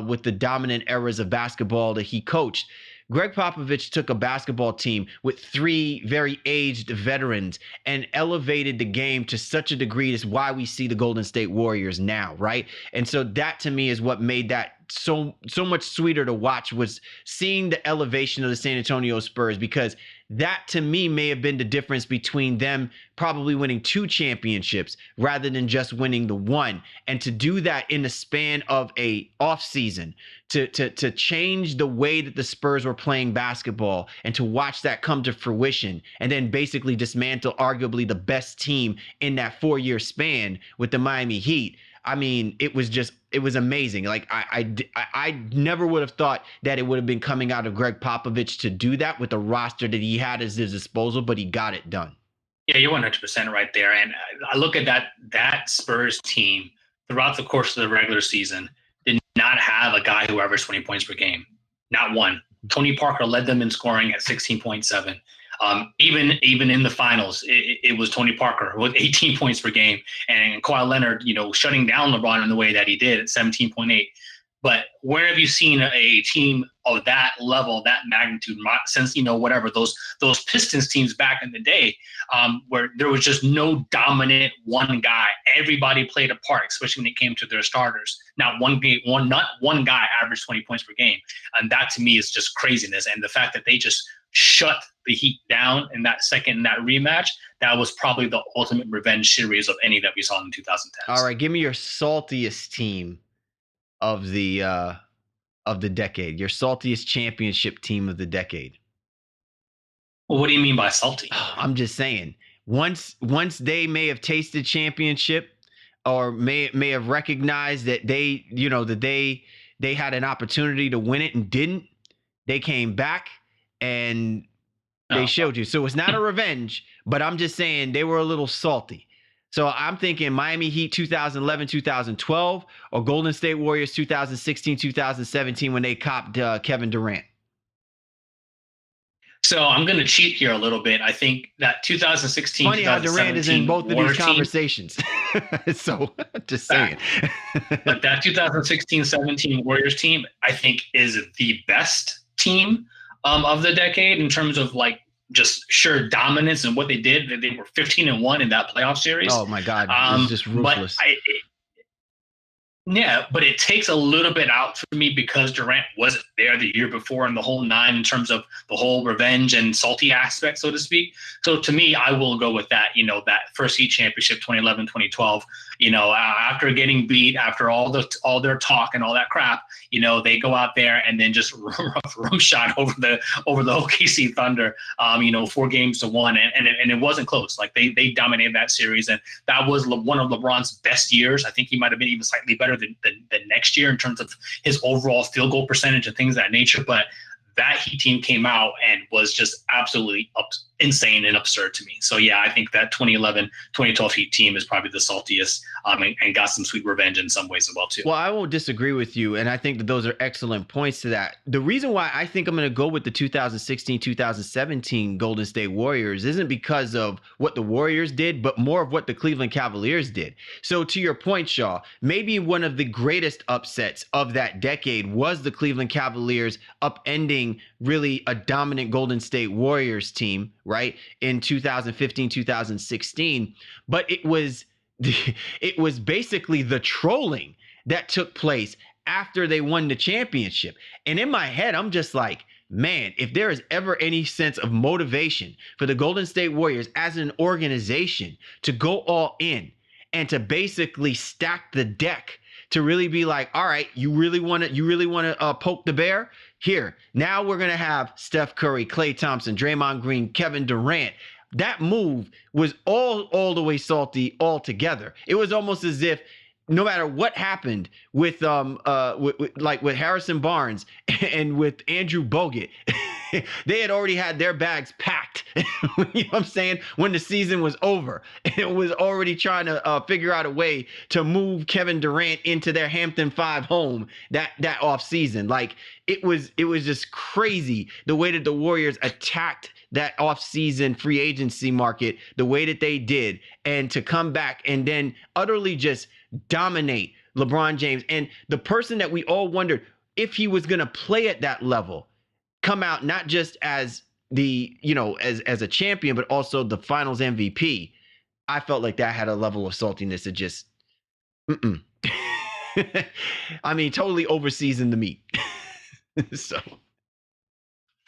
with the dominant eras of basketball that he coached. Greg Popovich took a basketball team with 3 very aged veterans and elevated the game to such a degree that's why we see the Golden State Warriors now, right? And so that to me is what made that so much sweeter to watch, was seeing the elevation of the San Antonio Spurs, because that to me may have been the difference between them probably winning 2 championships rather than just winning the one. And to do that in the span of a offseason, to change the way that the Spurs were playing basketball and to watch that come to fruition, and then basically dismantle arguably the best team in that 4-year span with the Miami Heat. I mean, it was amazing. Like I never would have thought that it would have been coming out of Greg Popovich to do that with the roster that he had at his disposal, but he got it done. Yeah, you're 100% right there. And I look at that Spurs team throughout the course of the regular season did not have a guy who averaged 20 points per game. Not one. Tony Parker led them in scoring at 16.7. Even in the finals, it was Tony Parker with 18 points per game, and Kawhi Leonard, shutting down LeBron in the way that he did at 17.8. But where have you seen a team of that level, that magnitude, since whatever those Pistons teams back in the day, where there was just no dominant one guy. Everybody played a part, especially when it came to their starters. Not one guy averaged 20 points per game, and that to me is just craziness. And the fact that they just shut the Heat down in that rematch, that was probably the ultimate revenge series of any that we saw in 2010s. All right, give me your saltiest team of the decade, your saltiest championship team of the decade. Well, what do you mean by salty? I'm just saying, once they may have tasted championship, or may have recognized that they had an opportunity to win it and didn't, they came back and they showed you. So it's not a revenge, but I'm just saying they were a little salty. So I'm thinking Miami Heat 2011, 2012, or Golden State Warriors 2016, 2017 when they copped Kevin Durant. So I'm going to cheat here a little bit. I think that 2016, funny how Durant is in both of these conversations. So just saying. But that 2016-17 Warriors team, I think, is the best team of the decade in terms of just sheer dominance and what they did. They were 15-1 in that playoff series. Oh my God, it was just ruthless. But it takes a little bit out for me because Durant wasn't there the year before and the whole 9 in terms of the whole revenge and salty aspect, so to speak. So to me, I will go with that, that first Heat championship, 2011, 2012, after getting beat, after all their talk and all that crap, they go out there and then just room shot over the OKC Thunder, 4-1. And it wasn't close. Like they dominated that series. And that was one of LeBron's best years. I think he might've been even slightly better than next year in terms of his overall field goal percentage and things of that nature. But that Heat team came out and was just absolutely insane and absurd to me. So yeah, I think that 2011, 2012 Heat team is probably the saltiest, and got some sweet revenge in some ways as well too. Well, I won't disagree with you, and I think that those are excellent points to that. The reason why I think I'm going to go with the 2016, 2017 Golden State Warriors isn't because of what the Warriors did, but more of what the Cleveland Cavaliers did. So to your point, Shaw, maybe one of the greatest upsets of that decade was the Cleveland Cavaliers upending really a dominant Golden State Warriors team, right, in 2015, 2016. But it was basically the trolling that took place after they won the championship. And in my head, I'm just like, man, if there is ever any sense of motivation for the Golden State Warriors as an organization to go all in and to basically stack the deck, to really be like, all right, you really want to poke the bear? Here, now we're going to have Steph Curry, Klay Thompson, Draymond Green, Kevin Durant. That move was all the way salty altogether. It was almost as if no matter what happened with Harrison Barnes and with Andrew Bogut, they had already had their bags packed. You know what I'm saying? When the season was over, it was already trying to figure out a way to move Kevin Durant into their Hampton 5 home that off season. Like it was just crazy the way that the Warriors attacked that off-season free agency market the way that they did, and to come back and then utterly just dominate LeBron James. And the person that we all wondered if he was going to play at that level, come out not just as the, as a champion, but also the finals MVP. I felt like that had a level of saltiness that just, I mean, totally overseasoned the meat. So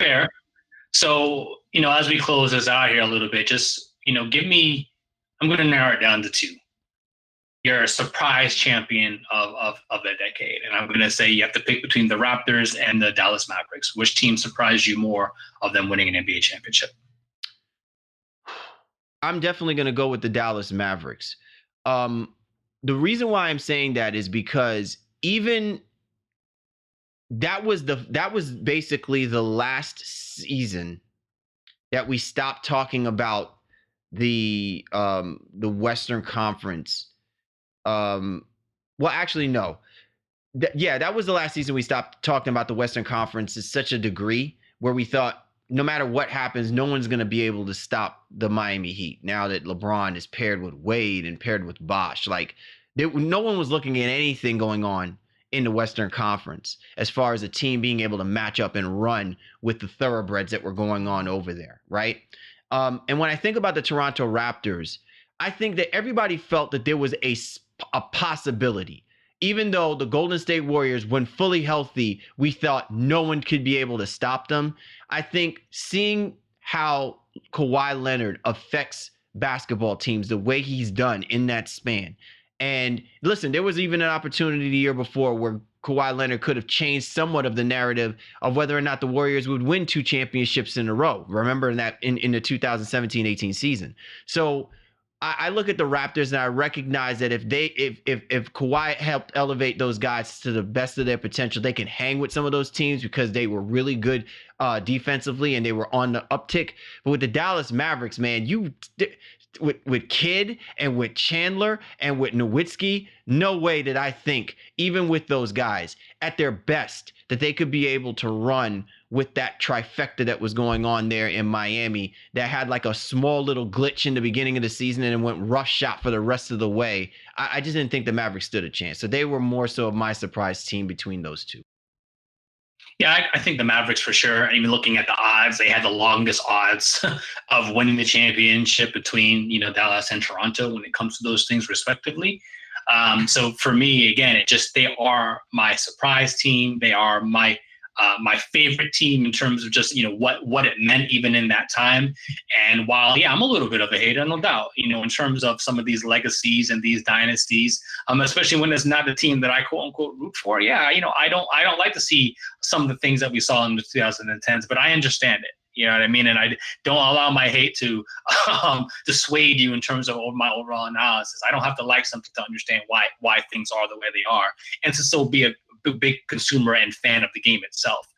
fair. So, as we close this out here a little bit, just, I'm going to narrow it down to two. You're a surprise champion of the decade. And I'm going to say you have to pick between the Raptors and the Dallas Mavericks. Which team surprised you more of them winning an NBA championship? I'm definitely going to go with the Dallas Mavericks. The reason why I'm saying that is because even that was basically the last season that we stopped talking about the Western Conference. Well, actually, no. That was the last season we stopped talking about the Western Conference to such a degree where we thought no matter what happens, no one's going to be able to stop the Miami Heat now that LeBron is paired with Wade and paired with Bosh. Like, no one was looking at anything going on in the Western Conference as far as a team being able to match up and run with the thoroughbreds that were going on over there, right? And when I think about the Toronto Raptors, I think that everybody felt that there was a possibility. Even though the Golden State Warriors, when fully healthy, we thought no one could be able to stop them. I think seeing how Kawhi Leonard affects basketball teams the way he's done in that span. And listen, there was even an opportunity the year before where Kawhi Leonard could have changed somewhat of the narrative of whether or not the Warriors would win 2 championships in a row. Remember that in the 2017-18 season. So I look at the Raptors and I recognize that if Kawhi helped elevate those guys to the best of their potential, they can hang with some of those teams because they were really good defensively and they were on the uptick. But with the Dallas Mavericks, man, with Kidd and with Chandler and with Nowitzki, no way did I think, even with those guys at their best, that they could be able to run with that trifecta that was going on there in Miami that had like a small little glitch in the beginning of the season and went roughshod for the rest of the way. I just didn't think the Mavericks stood a chance. So they were more so of my surprise team between those two. Yeah, I think the Mavericks for sure. Even looking at the odds, they had the longest odds of winning the championship between Dallas and Toronto when it comes to those things, respectively. So for me, again, they are my surprise team. They are my favorite team in terms of just what it meant even in that time. And while I'm a little bit of a hater, no doubt, in terms of some of these legacies and these dynasties, especially when it's not the team that I quote unquote root for. Yeah, I don't like to see some of the things that we saw in the 2010s, but I understand it. You know what I mean? And I don't allow my hate to dissuade you in terms of my overall analysis. I don't have to like something to understand why things are the way they are, and to still be a big consumer and fan of the game itself.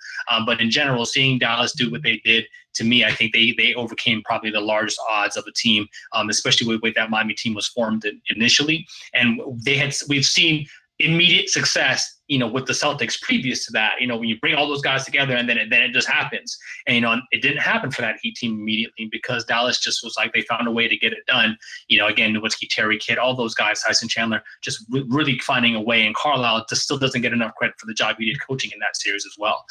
But in general, seeing Dallas do what they did, to me, I think they overcame probably the largest odds of a team, especially with the way that Miami team was formed initially. And we've seen immediate success, with the Celtics previous to that, when you bring all those guys together and then it just happens. And, it didn't happen for that Heat team immediately because Dallas just was like, they found a way to get it done. Again, Nowitzki, Terry, Kidd, all those guys, Tyson Chandler, just really finding a way. And Carlisle just still doesn't get enough credit for the job he did coaching in that series as well.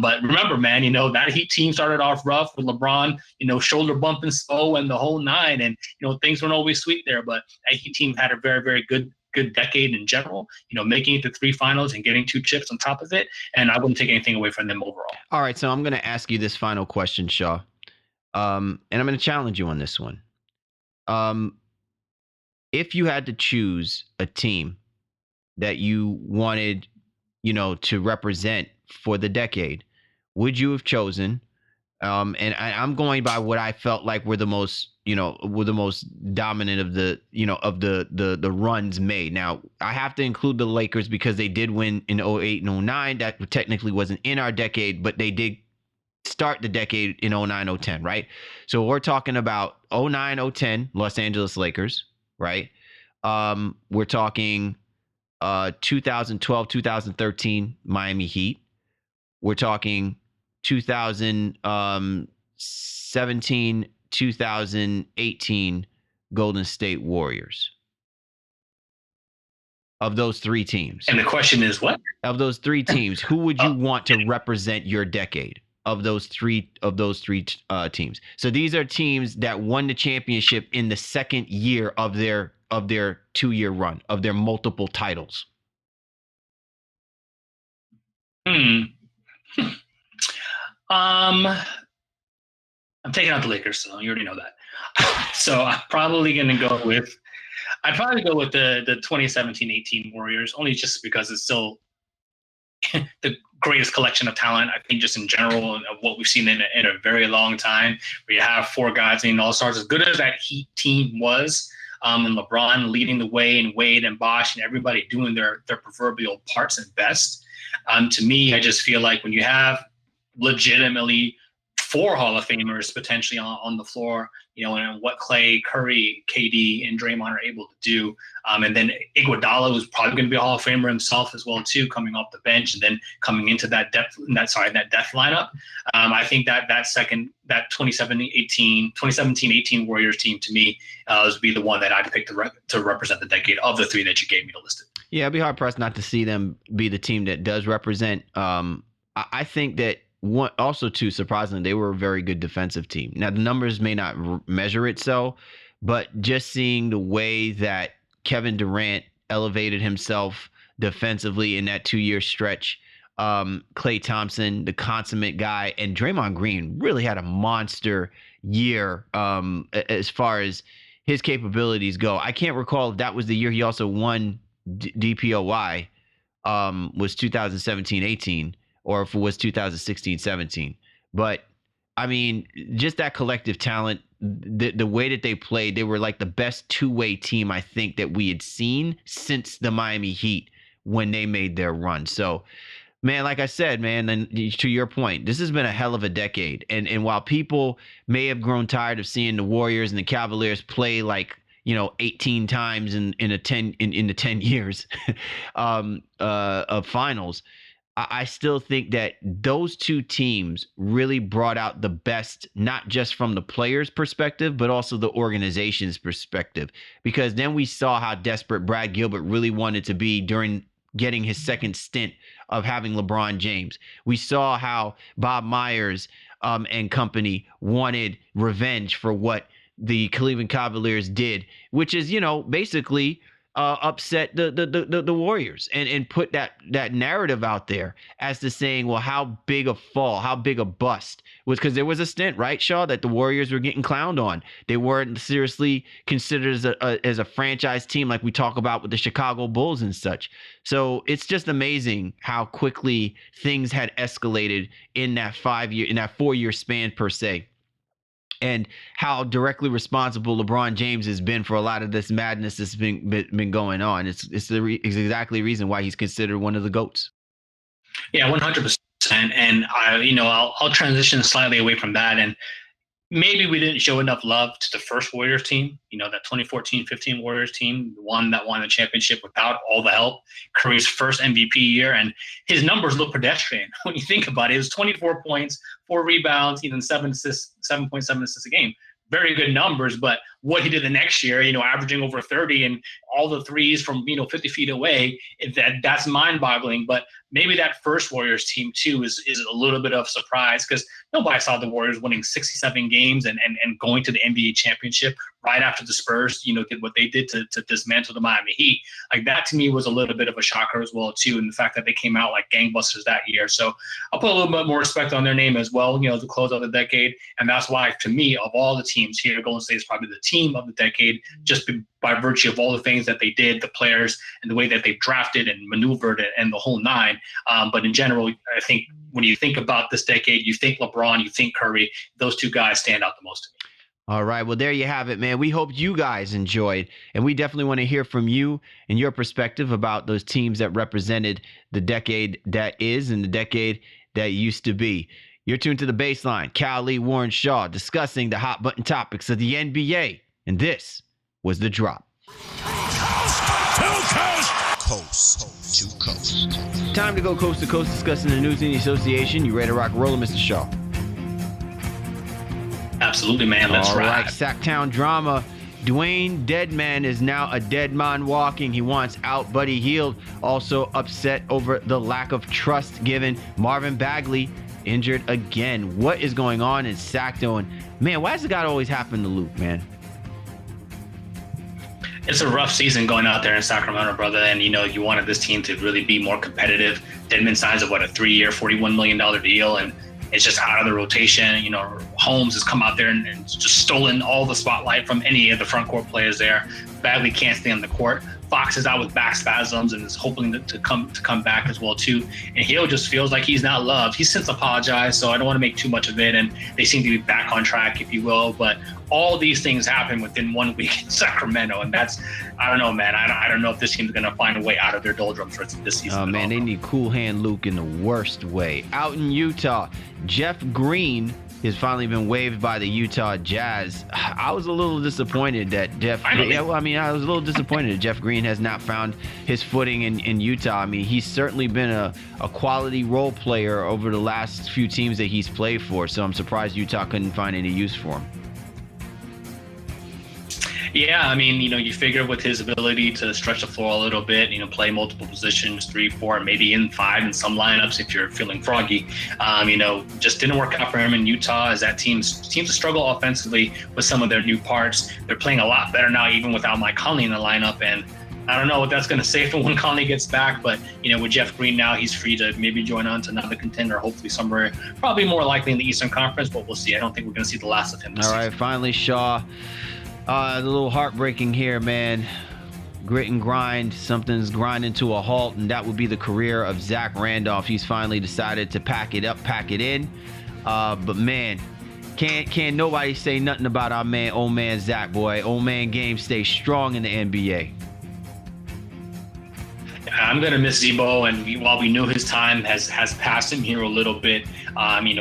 But remember, man, that Heat team started off rough with LeBron, shoulder bumping Spo and the whole nine. And, things weren't always sweet there, but that Heat team had a very, very good decade in general, making it to 3 finals and getting 2 chips on top of it. And I wouldn't take anything away from them overall. All right. So I'm going to ask you this final question, Shaw. And I'm going to challenge you on this one. If you had to choose a team that you wanted, to represent for the decade, would you have chosen? And I'm going by what I felt like were the most dominant of the, of the runs made. Now, I have to include the Lakers because they did win in 08 and 09. That technically wasn't in our decade, but they did start the decade in 09, 010, right? So we're talking about 09, 010 Los Angeles Lakers, right? We're talking 2012, 2013 Miami Heat. We're talking 2017, 2018 Golden State Warriors. Of those three teams. And the question is what? Of those three teams, who would you want to represent your decade? Of those three teams. So these are teams that won the championship in the second year of their 2-year run, of their multiple titles. I'm taking out the Lakers, so you already know that. So I'm probably going to go with the 2017-18 Warriors, only just because it's still the greatest collection of talent, I think, just in general, of what we've seen in a very long time, where you have four guys in all-stars. As good as that Heat team was, and LeBron leading the way, and Wade and Bosh and everybody doing their proverbial parts at best, to me, I just feel like when you have legitimately four Hall of Famers potentially on the floor, and what Clay, Curry, KD, and Draymond are able to do. And then Iguodala, who's probably going to be a Hall of Famer himself as well, too, coming off the bench and then coming into that death lineup. I think that 2017-18 Warriors team, to me, would be the one that I'd pick to represent the decade of the three that you gave me to list it. Yeah, I'd be hard-pressed not to see them be the team that does represent. I think that also, too, surprisingly, they were a very good defensive team. Now, the numbers may not measure it so, but just seeing the way that Kevin Durant elevated himself defensively in that 2-year stretch, Klay Thompson, the consummate guy, and Draymond Green really had a monster year as far as his capabilities go. I can't recall if that was the year he also won DPOY, was 2017-18. Or if it was 2016-17. But, I mean, just that collective talent, the way that they played, they were like the best two-way team, I think, that we had seen since the Miami Heat when they made their run. So, man, like I said, man, and to your point, this has been a hell of a decade. And while people may have grown tired of seeing the Warriors and the Cavaliers play like, 18 times in the 10 years of finals, I still think that those two teams really brought out the best, not just from the players' perspective, but also the organization's perspective. Because then we saw how desperate Brad Gilbert really wanted to be during getting his second stint of having LeBron James. We saw how Bob Myers and company wanted revenge for what the Cleveland Cavaliers did, which is, basically upset the Warriors and put that narrative out there as to saying, well, how big a fall, how big a bust was, because there was a stint, right, Shaw, that the Warriors were getting clowned on. They weren't seriously considered as a franchise team like we talk about with the Chicago Bulls and such. So it's just amazing how quickly things had escalated in that 4-year span per se. And how directly responsible LeBron James has been for a lot of this madness that's been going on. It's exactly the reason why he's considered one of the GOATs. Yeah, 100%. And I'll transition slightly away from that. And maybe we didn't show enough love to the first Warriors team, that 2014-15 Warriors team, the one that won the championship without all the help, Curry's first MVP year. And his numbers look pedestrian when you think about it. It was 24 points, 4 rebounds, even 7.7 assists a game. Very good numbers, but what he did the next year, averaging over 30 and all the threes from, 50 feet away, that's mind-boggling. But maybe that first Warriors team, too, is a little bit of a surprise, because nobody saw the Warriors winning 67 games and going to the NBA championship right after the Spurs, did what they did to dismantle the Miami Heat. Like, that to me was a little bit of a shocker as well, too, and the fact that they came out like gangbusters that year. So I'll put a little bit more respect on their name as well, to close out the decade. And that's why, to me, of all the teams here, Golden State is probably the team of the decade, just by virtue of all the things that they did, the players, and the way that they drafted and maneuvered and the whole nine. But in general, I think when you think about this decade, you think LeBron, you think Curry. Those two guys stand out the most to me. All right. Well, there you have it, man. We hope you guys enjoyed, and we definitely want to hear from you and your perspective about those teams that represented the decade that is and the decade that used to be. You're tuned to The Baseline. Cal Lee, Warren Shaw, discussing the hot button topics of the NBA. And this was The Drop. Coast to coast. Time to go coast to coast discussing the news in the association. You ready to rock and roll, Mr. Shaw? Absolutely, man. Let's All right, ride. Sacktown drama. Dwayne Deadman is now a dead man walking. He wants out, Buddy Hield also upset over the lack of trust given. Marvin Bagley injured again. What is going on in Sacto? And man, why does it got to always happen to Luke, man? It's a rough season going out there in Sacramento, brother. And, you wanted this team to really be more competitive. Deadman signs a 3-year, $41 million deal. And it's just out of the rotation. Holmes has come out there and just stolen all the spotlight from any of the front court players there. Bagley can't stay on the court. Fox is out with back spasms and is hoping to come back as well too. And Hill just feels like he's not loved. He's since apologized, so I don't want to make too much of it. And they seem to be back on track, if you will. But all these things happen within 1 week in Sacramento, and I don't know, man. I don't know if this team's going to find a way out of their doldrums for this season. Oh man, they need Cool Hand Luke in the worst way. Out in Utah, Jeff Green has finally been waived by the Utah Jazz. I was a little disappointed that I was a little disappointed that Jeff Green has not found his footing in Utah. I mean, he's certainly been a quality role player over the last few teams that he's played for, so I'm surprised Utah couldn't find any use for him. Yeah, I mean, you figure with his ability to stretch the floor a little bit, play multiple positions, 3, 4, maybe in 5 in some lineups if you're feeling froggy, just didn't work out for him in Utah as that team seems to struggle offensively with some of their new parts. They're playing a lot better now, even without Mike Conley in the lineup. And I don't know what that's going to say for when Conley gets back, but, with Jeff Green now, he's free to maybe join on to another contender, hopefully somewhere, probably more likely in the Eastern Conference, but we'll see. I don't think we're going to see the last of him this season. All right, finally, Shaw. A little heartbreaking here, man. Grit and grind. Something's grinding to a halt, and that would be the career of Zach Randolph. He's finally decided to pack it up, pack it in. But man, can't nobody say nothing about our man, old man Zach, boy. Old man game stays strong in the NBA. I'm going to miss Zebo, and while we knew his time has passed him here a little bit,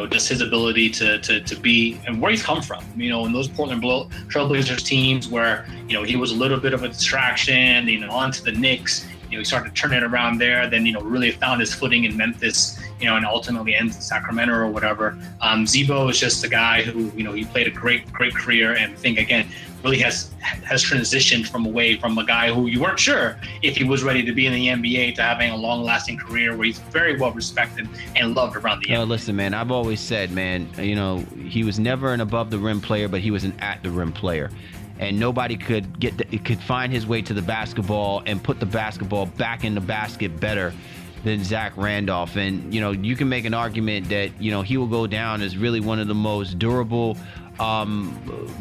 just his ability to be and where he's come from, in those Portland Trailblazers teams where, he was a little bit of a distraction, on to the Knicks, he started to turn it around there, then, really found his footing in Memphis, and ultimately ends in Sacramento or whatever. Zebo is just a guy who, he played a great career, and I think, again, really has transitioned from a guy who you weren't sure if he was ready to be in the NBA to having a long-lasting career where he's very well respected and loved around the NBA. Listen, man, I've always said, man, he was never an above-the-rim player, but he was an at-the-rim player. And nobody could find his way to the basketball and put the basketball back in the basket better than Zach Randolph. And, you can make an argument that, he will go down as really one of the most durable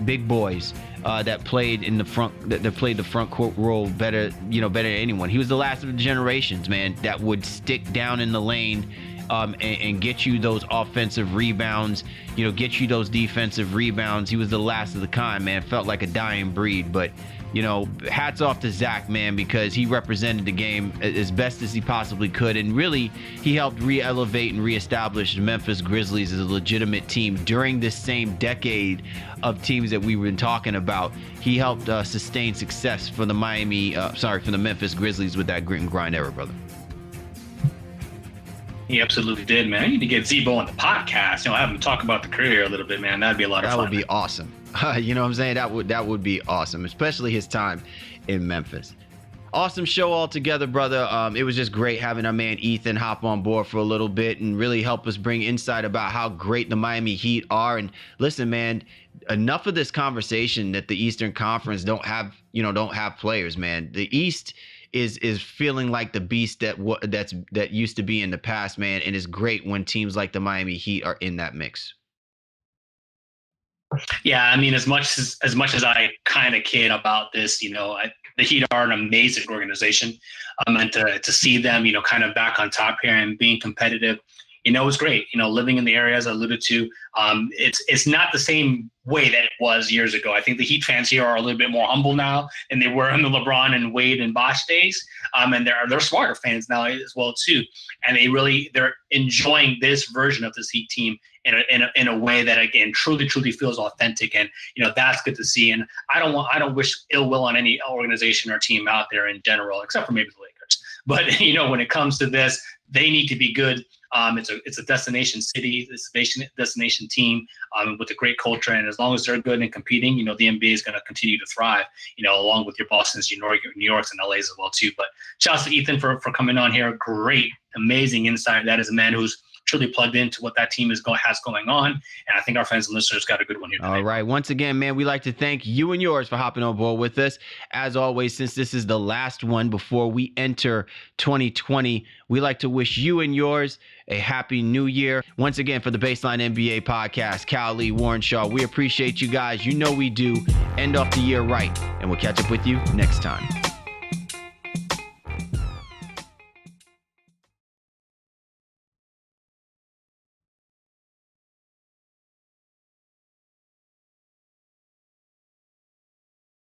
big boys that played in the front that played the front court role better than anyone. He was the last of the generations, man, that would stick down in the lane and get you those offensive rebounds, get you those defensive rebounds. He was the last of the kind, man. Felt like a dying breed, but hats off to Zach, man, because he represented the game as best as he possibly could. And really, he helped re-elevate and reestablish the Memphis Grizzlies as a legitimate team during this same decade of teams that we've been talking about. He helped sustain success for the Memphis Grizzlies with that grit and grind era, brother. He absolutely did, man. I need to get Zebo on the podcast. Have him talk about the career a little bit, man. That'd be a lot of fun. That would be awesome. You know what I'm saying? That would be awesome, especially his time in Memphis. Awesome show altogether, brother. It was just great having our man Ethan hop on board for a little bit and really help us bring insight about how great the Miami Heat are. And listen, man, enough of this conversation that the Eastern Conference don't have players, man. The East is feeling like the beast that used to be in the past, man, and it's great when teams like the Miami Heat are in that mix. Yeah, I mean, as much as I kind of kid about this, the Heat are an amazing organization, and to see them, kind of back on top here and being competitive, it's great. Living in the area, as I alluded to, it's not the same way that it was years ago. I think the Heat fans here are a little bit more humble now than they were in the LeBron and Wade and Bosh days. And they're smarter fans now as well too. And they're enjoying this version of this Heat team in a way that, again, truly feels authentic. And that's good to see. And I don't wish ill will on any organization or team out there in general, except for maybe the Lakers. But when it comes to this, they need to be good. It's a destination city, it's a destination team with a great culture, and as long as they're good and competing, the NBA is going to continue to thrive. Along with your Boston's, your New York's, and LA's as well too. But shout out to Ethan for coming on here. Great, amazing insight. That is a man who's truly plugged into what that team has going on, and I think our fans and listeners got a good one here today. All right, once again, man, we like to thank you and yours for hopping on board with us. As always, since this is the last one before we enter 2020, we like to wish you and yours a happy new year. Once again, for the Baseline NBA podcast, Cal Lee, Warren Shaw, we appreciate you guys. We do. End off the year right, and we'll catch up with you next time.